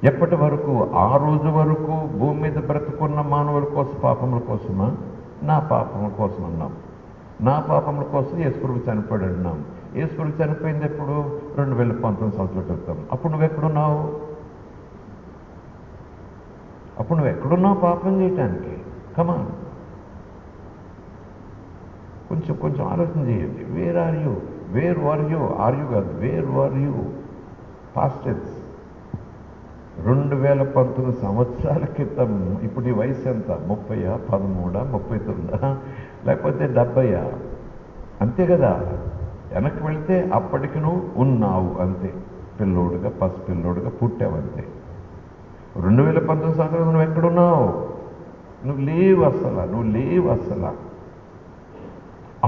ఎప్పటి వరకు? ఆ రోజు వరకు భూమి మీద బ్రతుకున్న మానవుల కోసం, పాపముల కోసమా? నా పాపముల కోసం అన్నాం. నా పాపముల కోసం యేసు ప్రభు చనిపోయాడు అన్నాం. యేసు ప్రభు చనిపోయింది ఎప్పుడు? 2019 సంవత్సరాల క్రితం. అప్పుడు నువ్వు ఎక్కడున్నావు? అప్పుడు నువ్వు ఎక్కడున్నావు పాపం చేయటానికి? కమాన్, కొంచెం ఆలోచన చేయండి. Where are you? Are you కాదు, where are you? Past tense. 2019 సంవత్సరాల క్రితం. ఇప్పుడు నీ వయసు ఎంత? 30, 13, 39, లేకపోతే 70? అంతే కదా. వెనక్కి వెళితే అప్పటికి నువ్వు ఉన్నావు అంతే, పిల్లోడుగా, పసిపిల్లోడుగా పుట్టావంతే. 2019 సంవత్సరం నువ్వు ఎక్కడున్నావు? నువ్వు లేవు అసలు.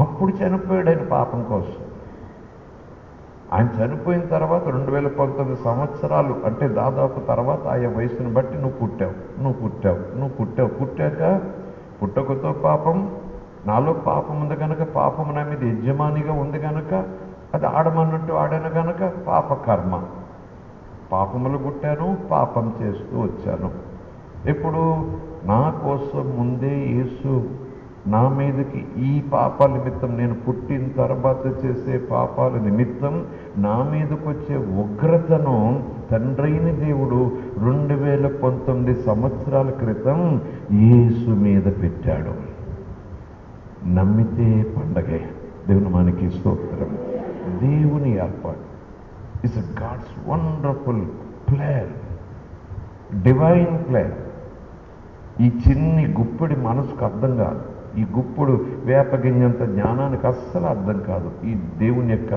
అప్పుడు చనిపోయాడు ఆయన పాపం కోసం. ఆయన చనిపోయిన తర్వాత 2019 సంవత్సరాలు అంటే దాదాపు తర్వాత ఆయా వయసును బట్టి నువ్వు పుట్టావు. పుట్టాక పుట్టకతో పాపం, నాలో పాపం ఉంది కనుక, పాపం నా మీద యజమానిగా ఉంది కనుక, అది ఆడమన్నట్టు ఆడాను కనుక పాపకర్మ. పాపములు పుట్టాను, పాపం చేస్తూ వచ్చాను. ఇప్పుడు నా కోసం ముందే యేసు నా మీదకి ఈ పాపాల నిమిత్తం, నేను పుట్టిన తర్వాత చేసే పాపాల నిమిత్తం నా మీదకి వచ్చే ఉగ్రతను తండ్రైన దేవుడు 2019 సంవత్సరాల క్రితం యేసు మీద పెట్టాడు. నమ్మితే పండగే. దేవుని మనకి స్తోత్రం. దేవుని ఏర్పాటు. It's God's wonderful plan, divine plan. ఈ చిన్ని గుప్పిడి మనసుకు అర్థం కాదు. ఈ గుప్పుడు వేపగింజంత జ్ఞానానికి అస్సలు అర్థం కాదు. ఈ దేవుని యొక్క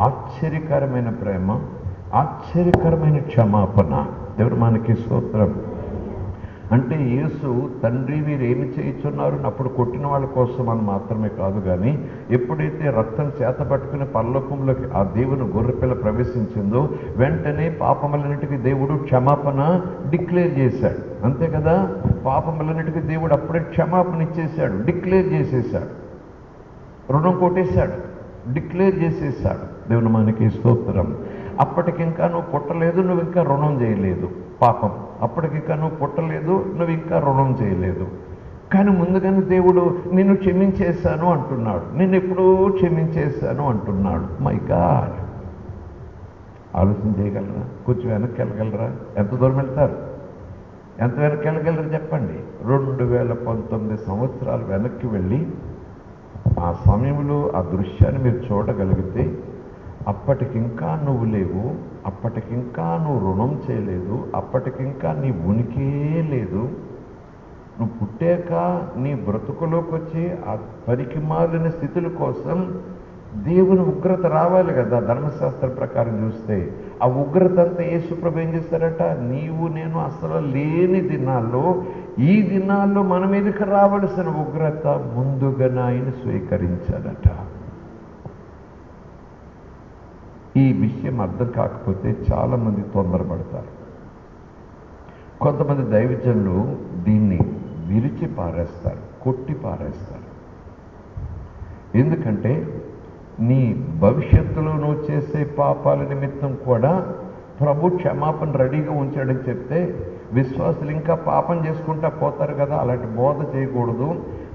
ఆశ్చర్యకరమైన ప్రేమ, ఆశ్చర్యకరమైన క్షమాపణ. దేవుడు మనకి స్తోత్రం. అంటే యేసు తండ్రి వీరు ఏమి చేయించున్నారు అప్పుడు కొట్టిన వాళ్ళ కోసం అని మాత్రమే కాదు, కానీ ఎప్పుడైతే రక్తం చేత పట్టుకుని పరలోకంలోకి ఆ దేవుని గొర్రెపిల్ల ప్రవేశించిందో వెంటనే పాపములన్నిటికీ దేవుడు క్షమాపణ డిక్లేర్ చేశాడు. అంతే కదా. పాపములన్నిటికీ దేవుడు అప్పుడే క్షమాపణ ఇచ్చేశాడు, డిక్లేర్ చేసేశాడు. రుణం కొట్టేశాడు, డిక్లేర్ చేసేశాడు. దేవుని మనకి స్తోత్రం. అప్పటికింకా నువ్వు పుట్టలేదు, నువ్వు ఇంకా రుణం చేయలేదు. పాపం అప్పటికింకా నువ్వు పుట్టలేదు, నువ్వు ఇంకా రుణం చేయలేదు. కానీ ముందుగానే దేవుడు నిన్ను క్షమించేశాను అంటున్నాడు, నిన్ను ఎప్పుడూ క్షమించేశాను అంటున్నాడు. మై గాడ్, ఆలోచన చేయగలరా? కొంచెం వెనక్కి వెళ్ళగలరా? ఎంత దూరం వెళ్తారు? ఎంత వెనక్కి వెళ్ళగలరు చెప్పండి. 2019 సంవత్సరాలు వెనక్కి వెళ్ళి ఆ సమయంలో ఆ దృశ్యాన్ని మీరు చూడగలిగితే అప్పటికింకా నువ్వు లేవు, అప్పటికింకా నువ్వు రుణం చేయలేదు, అప్పటికింకా నీ ఉనికే లేదు. నువ్వు పుట్టాక నీ బ్రతుకులోకి వచ్చి ఆ పనికి మాలిన స్థితుల కోసం దేవుని ఉగ్రత రావాలి కదా. ధర్మశాస్త్రం ప్రకారం చూస్తే ఆ ఉగ్రత అంతా యేసుప్రభు ఏం చేస్తారట, నీవు నేను అసలు లేని దినాల్లో, ఈ దినాల్లో మన మీదకి రావలసిన ఉగ్రత ముందుగా ఆయన స్వీకరించాడట. అర్థం కాకపోతే చాలామంది తొందరపడతారు. కొంతమంది దైవజనులు దీన్ని విరిచి పారేస్తారు, కొట్టి పారేస్తారు. ఎందుకంటే నీ భవిష్యత్తులో నువ్వు చేసే పాపాల నిమిత్తం కూడా ప్రభు క్షమాపణ రెడీగా ఉంచాడని చెప్తే విశ్వాసులు ఇంకా పాపం చేసుకుంటా పోతారు కదా. అలాంటి బోధ చేయకూడదు.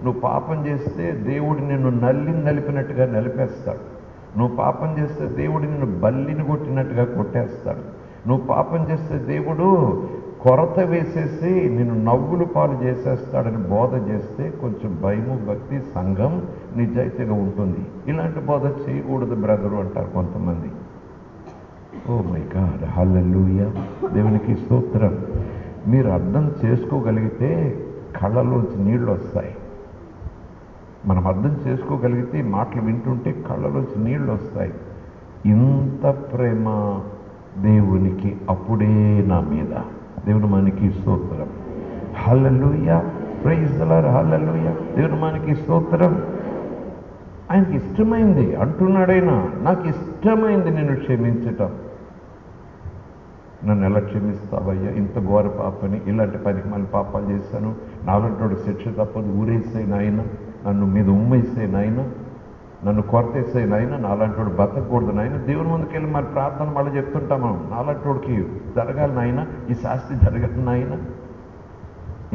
నువ్వు పాపం చేస్తే దేవుడు నిన్ను నలిపినట్టుగా నలిపేస్తాడు. నువ్వు పాపం చేస్తే దేవుడు నిన్ను బల్లిని కొట్టినట్టుగా కొట్టేస్తాడు. నువ్వు పాపం చేస్తే దేవుడు కొరత వేసేసి నిన్ను నవ్వులు పాలు చేసేస్తాడని బోధ చేస్తే కొంచెం భయము, భక్తి, సంఘం నిజాయితీగా ఉంటుంది. ఇలాంటి బోధ చేయకూడదు బ్రదరు అంటారు కొంతమంది. ఓ మై గాడ్, హల్లెలూయా, దేవునికి స్తోత్రం. మీరు అర్థం చేసుకోగలిగితే కళ్ళలోంచి నీళ్ళు వస్తాయి. మనం అర్థం చేసుకోగలిగితే మాటలు వింటుంటే కళ్ళలోంచి నీళ్ళు వస్తాయి. ఇంత ప్రేమ దేవునికి అప్పుడే నా మీద. దేవుని మనకి స్తోత్రం. Hallelujah, praise the lord, hallelujah, దేవుని మనకి స్తోత్రం. ఆయనకి ఇష్టమైంది అంటున్నాడైనా, నాకు ఇష్టమైంది నిన్ను క్షమించటం. నన్ను ఎలా క్షమిస్తావయ్యా, ఇంత ఘోర పాపని, ఇలాంటి పనికి మళ్ళీ పాపాలు చేశాను, నాలంటోడు శిక్ష తప్పదు, ఊరేసే నాయన, నన్ను మీద ఉమ్మేసే నాయన, నన్ను కొరతేసే నాయన, నాలంటోడు బతకూడదు నాయన. దేవుని ముందుకెళ్ళి మరి ప్రార్థన మళ్ళీ చెప్తుంటాం మనం, నాలంటోడికి జరగాలి నాయన, ఈ శాస్తి జరగాలి నాయన,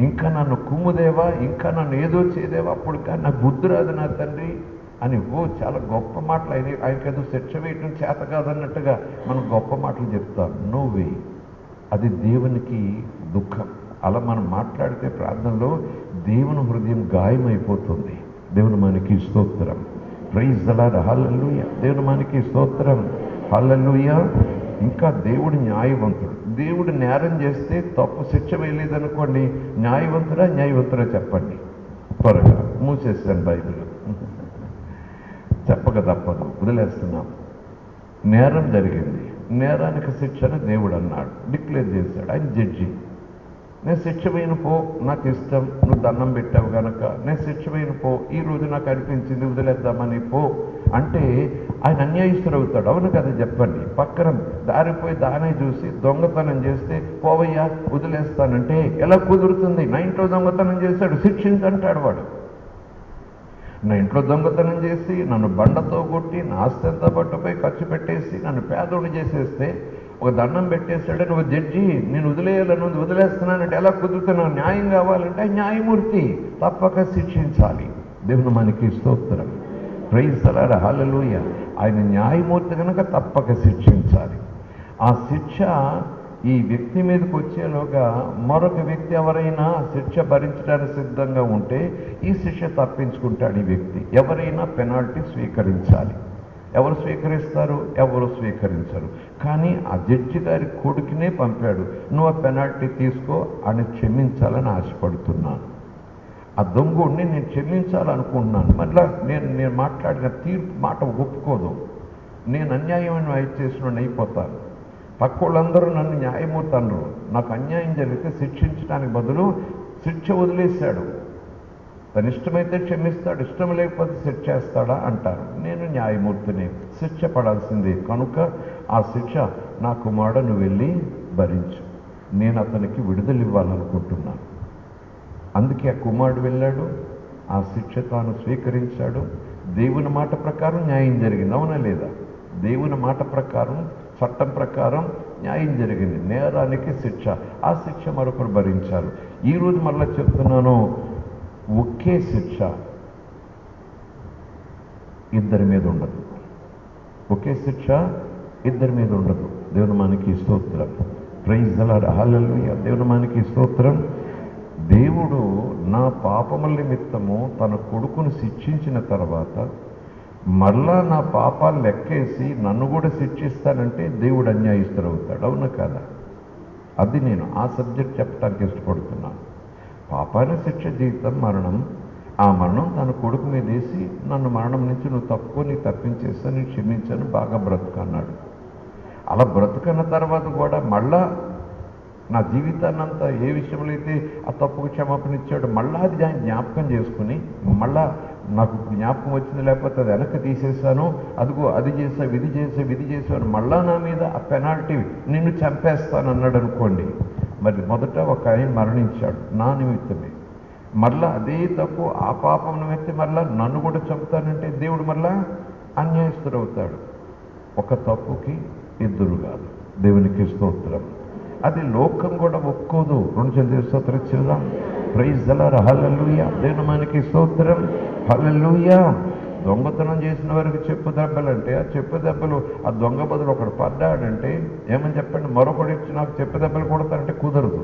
ఇంకా నన్ను కుమ్ముదేవా, ఇంకా నన్ను ఏదో చేయదేవా, అప్పుడు కానీ నాకు బుద్ధి రాదు నా తండ్రి అని చాలా గొప్ప మాటలు. ఆయనకి ఏదో శిక్ష వేయటం చేత కాదన్నట్టుగా మనం గొప్ప మాటలు చెప్తాం. నో వే, అది దేవునికి దుఃఖం. అలా మనం మాట్లాడితే ప్రార్థనలో దేవుని హృదయం గాయమైపోతుంది. దేవుని మనకి స్తోత్రం. ప్రైజ్ ది లార్డ్, హల్లెలూయా, దేవుని మనకి స్తోత్రం, హల్లెలూయా. ఇంకా దేవుడు న్యాయవంతుడు. దేవుడు నేరం చేస్తే తప్పు శిక్ష వేయలేదనుకోండి, న్యాయవంతుడా చెప్పండి. త్వరగా మూసేస్తాను బైబిల్, చెప్పక తప్పదు, వదిలేస్తున్నాం. నేరం జరిగింది, నేరానికి శిక్షను దేవుడు అన్నాడు, డిక్లేర్ చేశాడు. ఆయన జడ్జి. నేను శిక్ష వేయను పో, నాకు ఇష్టం, నువ్వు దండం పెట్టావు కనుక నేను శిక్ష వేయను పో, ఈరోజు నాకు అనిపించింది వదిలేద్దామని పో అంటే ఆయన అన్యాయస్తుడు అవుతాడు. అవును కదా చెప్పండి. పక్కన దారిపోయి దానే చూసి దొంగతనం చేస్తే పోవయ్యా వదిలేస్తానంటే ఎలా కుదురుతుంది? నా ఇంట్లో దొంగతనం చేశాడు, శిక్షించంటాడు వాడు. నా ఇంట్లో దొంగతనం చేసి నన్ను బండతో కొట్టి నా ఆస్తి అంతా పట్టుపోయి ఖర్చు పెట్టేసి నన్ను పేదోడిని చేసేస్తే ఒక దండం పెట్టేశాడు, నువ్వు జడ్జి, నేను వదిలేయాలని వదిలేస్తున్నానంటే ఎలా కుదురుతున్నావు? న్యాయం కావాలంటే న్యాయమూర్తి తప్పక శిక్షించాలి. దేవుని మనకి స్తోత్రం. ప్రైజ్ ది లార్డ్, హల్లెలూయా. ఆయన న్యాయమూర్తి కనుక తప్పక శిక్షించాలి. ఆ శిక్ష ఈ వ్యక్తి మీదకి వచ్చేలోగా మరొక వ్యక్తి ఎవరైనా శిక్ష భరించడానికి సిద్ధంగా ఉంటే ఈ శిక్ష తప్పించుకుంటాడు ఈ వ్యక్తి. ఎవరైనా పెనాల్టీ స్వీకరించాలి. ఎవరు స్వీకరిస్తారు? ఎవరు స్వీకరించరు. కానీ ఆ జడ్జి గారి కొడుకునే పంపాడు, నువ్వు ఆ పెనాల్టీ తీసుకో అని క్షమించాలని ఆశపడుతున్నాను. ఆ దొంగోడిని నేను క్షమించాలనుకుంటున్నాను. మళ్ళా నేను మాట్లాడిన తీర్పు మాట ఒప్పుకోదు. నేను అన్యాయమైన చేసిన అయిపోతాను. పక్కోళ్ళందరూ నన్ను న్యాయమూర్తి అనరు. నాకు అన్యాయం జరిగితే శిక్షించడానికి బదులు శిక్ష వదిలేశాడు. తను ఇష్టమైతే క్షమిస్తాడు, ఇష్టం లేకపోతే శిక్ష చేస్తాడా అంటారు. నేను న్యాయమూర్తిని, శిక్ష పడాల్సిందే కనుక ఆ శిక్ష నా కుమారుడు నువ్వు వెళ్ళి భరించు, నేను అతనికి విడుదల ఇవ్వాలనుకుంటున్నాను. అందుకే ఆ కుమారుడు వెళ్ళాడు, ఆ శిక్ష తాను స్వీకరించాడు. దేవుని మాట ప్రకారం న్యాయం జరిగింది, అవునా లేదా? దేవుని మాట ప్రకారం, చట్టం ప్రకారం న్యాయం జరిగింది. నేరానికి శిక్ష, ఆ శిక్ష మరొకరు భరించారు. ఈరోజు మళ్ళీ చెప్తున్నాను, ఒకే శిక్ష ఇద్దరి మీద ఉండదు. ఒకే శిక్ష ఇద్దరి మీద ఉండదు. దేవుని మనకి స్తోత్రం. ప్రైజ్ ది లార్డ్, హల్లెలూయా, దేవుని మనకి స్తోత్రం. దేవుడు నా పాపముల నిమిత్తము తన కొడుకును శిక్షించిన తర్వాత మళ్ళా నా పాపాలు లెక్కేసి నన్ను కూడా శిక్షిస్తానంటే దేవుడు అన్యాయస్తుడు అవుతాడు, అవునా కదా? అది నేను ఆ సబ్జెక్ట్ చెప్పడానికి ఇష్టపడుతున్నాను. పాపాల శిక్ష జీవితం మరణం. ఆ మరణం తన కొడుకు మీద వేసి నన్ను మరణం నుంచి నువ్వు తప్పు, నీకు తప్పించేస్తాను, నీకు క్షమించాను, బాగా బ్రతుకు అన్నాడు. అలా బ్రతుకన్న తర్వాత కూడా మళ్ళా నా జీవితాన్ని అంతా ఏ విషయంలో అయితే ఆ తప్పుకు క్షమాపణ ఇచ్చాడు మళ్ళా అది జ్ఞాపకం చేసుకుని మళ్ళా నాకు జ్ఞాపకం వచ్చింది, లేకపోతే అది వెనక్కి తీసేసాను, అదిగో అది చేసావు, ఇది చేసావు, ఇది చేసావు, మళ్ళా నా మీద ఆ పెనాల్టీ, నిన్ను చంపేస్తాను అన్నాడు అనుకోండి. మరి మొదట ఒక ఆయన మరణించాడు నా నిమిత్తమే, మళ్ళా అదే తప్పు ఆ పాపం నిమిత్తం మళ్ళా నన్ను కూడా చంపుతానంటే దేవుడు మళ్ళా అన్యాయస్తుడవుతాడు. ఒక తప్పుకి ఇద్దరు కాదు. దేవునికి స్తోత్రం. అది లోకం కూడా ఒప్పుకోదు. 2 చేతులు స్తోత్రం చేద్దాం. ప్రైజ్ ద లార్డ్, హల్లెలూయా. దేవునికి స్తోత్రం, హల్లెలూయా. దొంగతనం చేసిన వారికి చెప్పు దెబ్బలంటే, ఆ చెప్పు దెబ్బలు ఆ దొంగ బదులు ఒకడు పడ్డాడంటే ఏమని చెప్పండి, మరొకడు ఇచ్చి నాకు చెప్పు దెబ్బలు కొడతానంటే కుదరదు,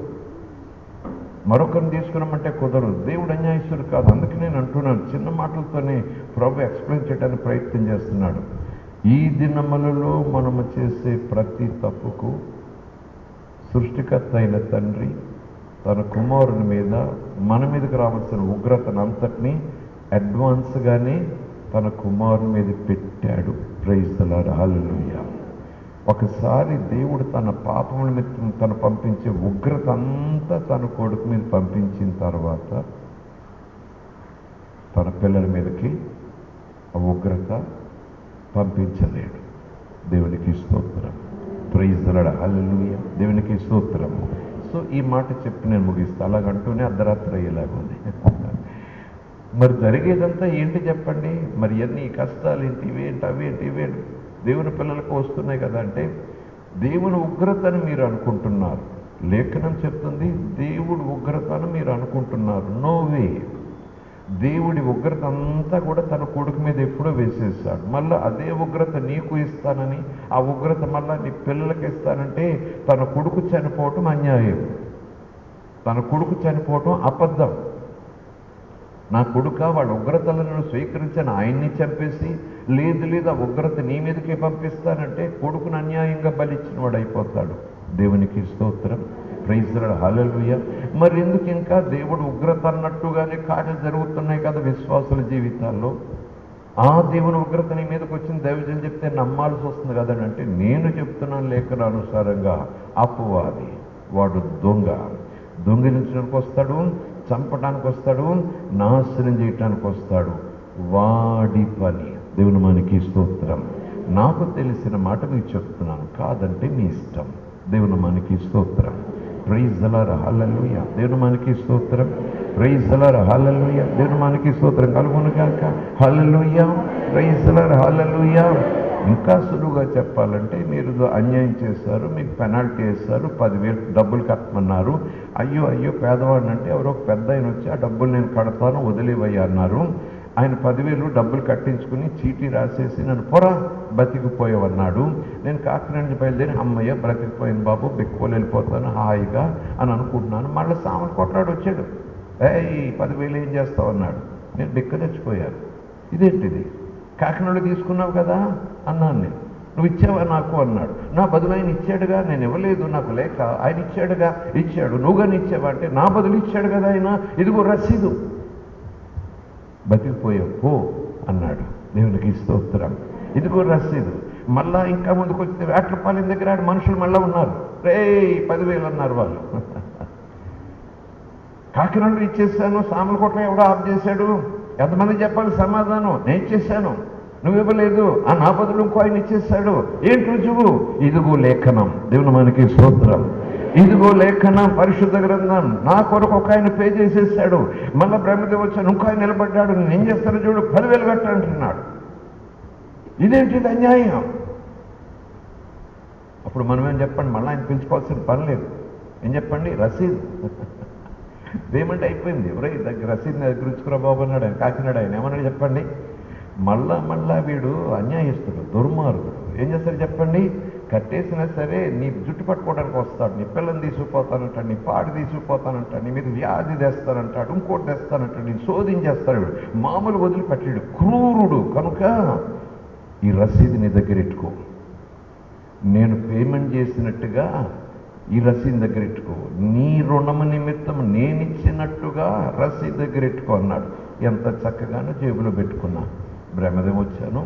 మరొకరిని తీసుకున్నామంటే కుదరదు. దేవుడు అన్యాయస్తుడు కాదు. అందుకే నేను అంటున్నాను, చిన్న మాటలతోనే ప్రభు ఎక్స్ప్లెయిన్ చేయడానికి ప్రయత్నం చేస్తున్నాడు. ఈ దినములలో మనము చేసే ప్రతి తప్పుకు సృష్టికర్త అయిన తండ్రి తన కుమారుని మీద మన మీదకి రావాల్సిన ఉగ్రతను అంతటినీ అడ్వాన్స్గానే తన కుమారుని మీద పెట్టాడు. ప్రైజ్ ద లార్డ్, హల్లెలూయా. ఒకసారి దేవుడు తన పాపం నిమిత్తం తను పంపించే ఉగ్రత అంతా తన కొడుకు మీద పంపించిన తర్వాత తన పిల్లల మీదకి ఆ ఉగ్రత పంపించలేడు. దేవునికి స్తోత్రం, ప్రైజ్ ద లార్డ్, హల్లెలూయా. దేవునికి స్తోత్రం. సో ఈ మాట చెప్పి నేను ముగిస్తా. అలాగంటూనే అర్ధరాత్రి అయ్యేలాగుంది. మరి జరిగేదంతా ఏంటి చెప్పండి? మరి ఎన్ని కష్టాలు ఏంటి, ఇవేంటి, అవేంటి, ఇవేంటి దేవుని పిల్లలకు వస్తున్నాయి కదా అంటే, దేవుని ఉగ్రతను మీరు అనుకుంటున్నారు. లేఖనం చెప్తుంది దేవుడి ఉగ్రతను మీరు అనుకుంటున్నారు. నోవే. దేవుడి ఉగ్రత అంతా కూడా తన కొడుకు మీద ఎప్పుడో వేసేసాడు. మళ్ళీ అదే ఉగ్రత నీకు ఇస్తానని, ఆ ఉగ్రత మళ్ళీ నీ పిల్లలకి ఇస్తానంటే తన కొడుకు చనిపోవటం అన్యాయం, తన కొడుకు చనిపోవటం అబద్ధం. నా కొడుక వాళ్ళ ఉగ్రతలను స్వీకరించని ఆయన్ని చంపేసి లేదు ఆ ఉగ్రత నీ మీదకే పంపిస్తానంటే కొడుకును అన్యాయంగా బలిచ్చిన వాడు అయిపోతాడు. దేవునికి స్తోత్రం, ప్రైజ్ ద లార్డ్, హల్లెలూయా. మరి ఎందుకు ఇంకా దేవుడు ఉగ్రత అన్నట్టుగానే కార్యాలు జరుగుతున్నాయి కదా విశ్వాసుల జీవితాల్లో. ఆ దేవుని ఉగ్రత నీ మీదకి వచ్చిన దైవజనులు చెప్తే నమ్మాల్సి వస్తుంది కదండి అంటే, నేను చెప్తున్నాను లేఖన అనుసారంగా అపవాది వాడు దొంగిలించడానికి వస్తాడు, చంపడానికి వస్తాడు, నాశనం చేయటానికి వస్తాడు. వాడి పని. దేవుని మనకి స్తోత్రం. నాకు తెలిసిన మాట మీకు చెప్తున్నాను, కాదంటే మీ ఇష్టం. దేవుని మనకి స్తోత్రం, ప్రైజ్ ద లార్డ్, హల్లెలూయా. దేవుని మనకి స్తోత్రం, ప్రైజ్ ద లార్డ్, హల్లెలూయా. దేవుని మనకి స్తోత్రం కలుగును గాక, హల్లెలూయా. Praise the lord, hallelujah. ఇంకా సులువుగా చెప్పాలంటే, మీరు అన్యాయం చేశారు, మీకు పెనాల్టీ వేస్తారు, 10,000 డబ్బులు కట్టమన్నారు. అయ్యో పేదవాడిని అంటే ఎవరో పెద్ద ఆయన వచ్చి ఆ డబ్బులు నేను కడతాను వదిలేవయ్యా అన్నారు. ఆయన 10,000 డబ్బులు కట్టించుకుని చీటీ రాసేసి నన్ను పొరా బతికిపోయావన్నాడు. నేను కాకినాడ నుంచి బయలుదేరి అమ్మయ్య బ్రతికిపోయాను బాబు, బెక్కుపోలు వెళ్ళిపోతాను హాయిగా అని అనుకుంటున్నాను. మళ్ళీ సామాన్ కొట్లాడు వచ్చాడు, 10,000 ఏం చేస్తావు అన్నాడు. నేను బెక్క తెచ్చిపోయాను. ఇదేంటిది, కాకినాడ తీసుకున్నావు కదా అన్నాను. నేను, నువ్వు ఇచ్చావా నాకు అన్నాడు. నా బదులు ఆయన ఇచ్చాడుగా, నేను ఇవ్వలేదు, నాకు లేక ఆయన ఇచ్చాడుగా. ఇచ్చాడు, నువ్వు కానీ ఇచ్చావా అంటే, నా బదులు ఇచ్చాడు కదా ఆయన, ఇదిగో రసీదు, బతికిపోయావు పో అన్నాడు. దేవునికి స్తోత్రం. ఇదిగో రసీదు. మళ్ళా ఇంకా ముందుకు వచ్చితే వేటపాలెం దగ్గర మనుషులు మళ్ళీ ఉన్నారు. 10,000 అన్నారు వాళ్ళు. కాకినాడలో ఇచ్చేసాను, సామలకోటలో ఎవడో ఆఫ్ చేశాడు. ఎంతమంది చెప్పాలి సమాధానం? నేను ఇచ్చేసాను, నువ్వు ఇవ్వలేదు, ఆ నా బదులు ఇంకో ఆయన ఇచ్చేసాడు. ఏంటి రుజువు? ఇదిగో లేఖనం. దేవుని మనకి స్తోత్రం. ఇదిగో లేఖనం, పరిశుద్ధ గ్రంథం. నా కొరకు ఒక ఆయన పే చేసేసాడు. మళ్ళీ బ్రహ్మదేవి వచ్చాను, ఇంకో ఆయన నిలబడ్డాడు. నేను ఏం చేస్తాను చూడు, 10,000 కట్టంటున్నాడు. ఇదేంటిది అన్యాయం. అప్పుడు మనం ఏం చెప్పండి, మళ్ళీ ఆయన పిలుచుకోవాల్సిన పని లేదు. ఏం చెప్పండి, రసీదు. పేమెంట్ అయిపోయింది. ఎవరై దగ్గర రసీదు దగ్గర ఉంచుకురా బాబు అన్నాడు ఆయన. కాకినాడ ఆయన ఏమన్నాడు చెప్పండి? మళ్ళా వీడు అన్యాయస్తుడు, దుర్మార్గుడు. ఏం చేస్తాడు చెప్పండి? కట్టేసినా సరే నీ జుట్టు పట్టుకోవడానికి వస్తాడు, నీ పిల్లని తీసుకుపోతానంటాడు, నీ పాడి తీసుకుపోతానంటాడు, నీ మీద వ్యాధి తెస్తానంటాడు, ఇంకోటి తెస్తానంటాడు, నేను శోధించేస్తాడు. వీడు మామూలు వదిలిపెట్టాడు, క్రూరుడు. కనుక ఈ రసీదు నీ దగ్గర ఎట్టుకో, నేను పేమెంట్ చేసినట్టుగా ఈ రసీదు దగ్గర ఎట్టుకో, నీ రుణము నిమిత్తం నేనిచ్చినట్టుగా రసీదు దగ్గర ఎట్టుకో అన్నాడు. ఎంత చక్కగానో జేబులో పెట్టుకున్నా. బ్రహ్మదేవి వచ్చాను,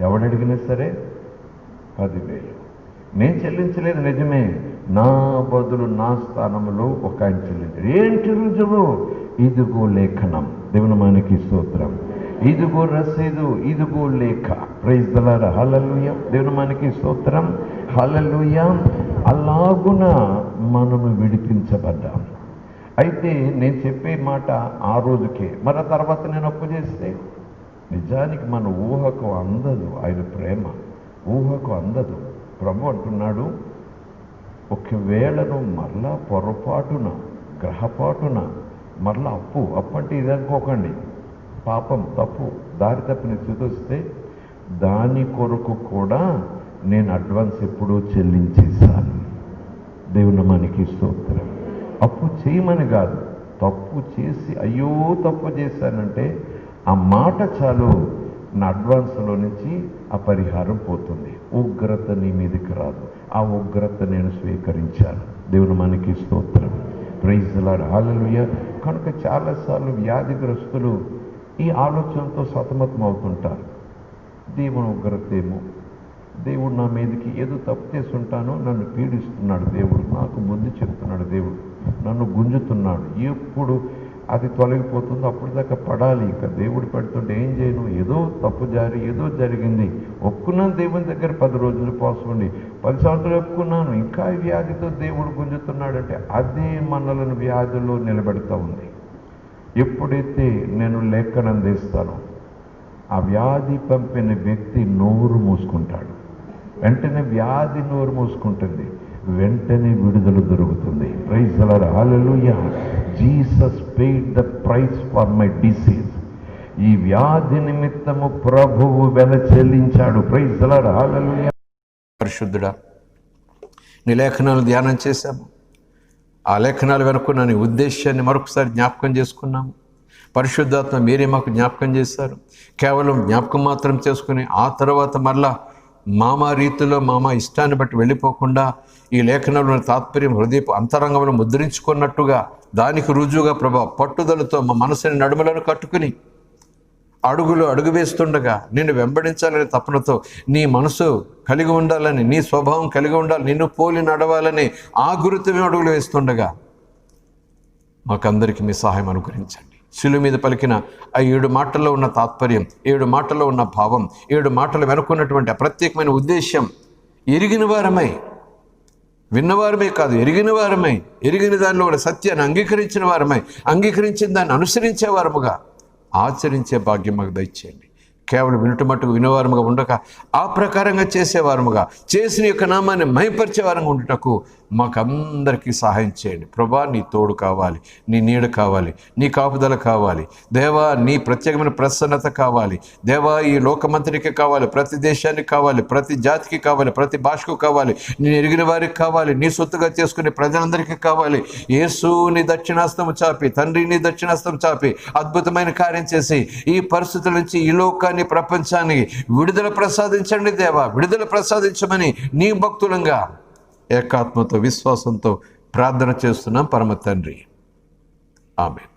ఎవడడిగినా సరే 10,000 నేను చెల్లించలేదు నిజమే, నా బదులు నా స్థానంలో ఒక ఆయన చెల్లించాడు. ఏంటి రుజువు? ఇదిగో లేఖనం, దేవుని మనకి స్తోత్రం. ఇదిగో రసీదు, ఇదిగో లేఖ. Praise the lord, hallelujah. దేవుని మనకి స్తోత్రం, హల్లెలూయా. అలాగున మనము విడిపించబడ్డాం. అయితే నేను చెప్పే మాట ఆ రోజుకే, మరి ఆ తర్వాత నేను అప్పు చేస్తే నిజానికి మన ఊహకు అందదు. ఆయన ప్రేమ ఊహకు అందదు. ప్రభు అంటున్నాడు, ఒకవేళ నువ్వు మరలా పొరపాటున గ్రహపాటున మరలా అప్పు అంటే ఇది అనుకోకండి, పాపం తప్పు దారి తప్పిన స్థితి వస్తే దాని కొరకు కూడా నేను అడ్వాన్స్ ఎప్పుడూ చెల్లించేశాను. దేవుని మనకి స్తోత్రం. అప్పు చేయమని కాదు, తప్పు చేసి అయ్యో తప్పు చేశానంటే ఆ మాట చాలు, నా అడ్వాన్స్లో నుంచి ఆ పరిహారం పోతుంది. ఉగ్రత నీ మీదకి రాదు. ఆ ఉగ్రత నేను స్వీకరించాను. దేవుని మనకి స్తోత్రం. ప్రైజ్ ది లార్డ్, హల్లెలూయా. కనుక చాలాసార్లు వ్యాధిగ్రస్తులు ఈ ఆలోచనతో సతమతం అవుతుంటారు. దేవుని ఉగ్రత ఏమో, దేవుడు నా మీదకి ఏదో తప్పు చేసి ఉంటానో, నన్ను పీడిస్తున్నాడు దేవుడు, నాకు బుద్ధి చెప్తున్నాడు దేవుడు, నన్ను గుంజుతున్నాడు. ఎప్పుడు అది తొలగిపోతుందో అప్పుడు దాకా పడాలి. ఇంకా దేవుడు పెడుతుంటే ఏం చేయను, ఏదో తప్పు ఏదో జరిగింది, ఒప్పుకున్నాను దేవుని దగ్గర 10 రోజులు పోసండి, 10 సంవత్సరాలు ఒప్పుకున్నాను, ఇంకా ఈ వ్యాధితో దేవుడు గుంజుతున్నాడంటే అదే మనలను వ్యాధిలో నిలబెడతా ఉంది. ఎప్పుడైతే నేను లేఖనం తీస్తానో ఆ వ్యాధి పంపిన వ్యక్తి నోరు మూసుకుంటాడు. వెంటనే వ్యాధి నోరు మూసుకుంటుంది, వెంటనే విడుదల దొరుకుతుంది. Praise the lord, hallelujah. Jesus paid the price for my disease. ఈ వ్యాధి నిమిత్తము ప్రభువు వెల చెల్లించాడు. Praise the lord, hallelujah. పరిశుద్ధుడా, నీ లేఖనాలు ధ్యానం చేశాము. ఆ లేఖనాలు వెనుకున్న నీ ఉద్దేశాన్ని మరొకసారి జ్ఞాపకం చేసుకున్నాము. పరిశుద్ధాత్మ మీరే మాకు జ్ఞాపకం చేశారు. కేవలం జ్ఞాపకం మాత్రం చేసుకుని ఆ తర్వాత మరలా మామా రీతిలో మామా ఇష్టాన్ని బట్టి వెళ్ళిపోకుండా ఈ లేఖనంలో తాత్పర్యం హృదయపు అంతరంగంలో ముద్రించుకున్నట్టుగా దానికి రుజువుగా ప్రభా పట్టుదలతో మా మనసుని నడుమలను కట్టుకుని అడుగు వేస్తుండగా నిన్ను వెంబడించాలనే తపనతో నీ మనసు కలిగి ఉండాలని, నీ స్వభావం కలిగి ఉండాలి, నిన్ను పోలి నడవాలని ఆ గురుతుమే అడుగులు వేస్తుండగా మాకందరికీ మీ సహాయం అనుగ్రహించండి. శిలువ మీద పలికిన ఆ 7 మాటల్లో ఉన్న తాత్పర్యం, 7 మాటల్లో ఉన్న భావం, 7 మాటలు వెనుకున్నటువంటి ఆ ప్రత్యేకమైన ఉద్దేశ్యం ఎరిగిన వారమై, విన్నవారమే కాదు ఎరిగిన వారమై, ఎరిగిన దానిలో ఉన్న సత్యాన్ని అంగీకరించిన వారమై, అంగీకరించిన దాన్ని అనుసరించే వారముగా ఆచరించే భాగ్యం మాకు దయచేయండి. కేవలం వినుట మట్టుకు వినేవారముగా ఉండక ఆ ప్రకారంగా చేసేవారముగా, చేసిన యొక్క నామాన్ని మహిమపరిచే వారంగా ఉండుటకు మాకందరికీ సహాయం చేయండి. ప్రభా, నీ తోడు కావాలి, నీ నీడ కావాలి, నీ కాపుదల కావాలి దేవా, నీ ప్రత్యేకమైన ప్రసన్నత కావాలి దేవా. ఈ లోకమంతరికి కావాలి, ప్రతి దేశానికి కావాలి, ప్రతి జాతికి కావాలి, ప్రతి భాషకు కావాలి, నేను ఎరిగిన వారికి కావాలి, నీ సొత్తుగా చేసుకునే ప్రజలందరికీ కావాలి. యేసు నీ దక్షిణాస్తము చాపి, తండ్రి నీ దక్షిణాస్తము చాపి అద్భుతమైన కార్యం చేసి ఈ పరిస్థితుల నుంచి ఈ లోకాన్ని, ప్రపంచానికి విడుదల ప్రసాదించండి దేవా. విడుదల ప్రసాదించమని నీ భక్తులంగా ఏకాత్మతో విశ్వాసంతో ప్రార్థన చేస్తున్నాం పరమ తండ్రి. ఆమేన్.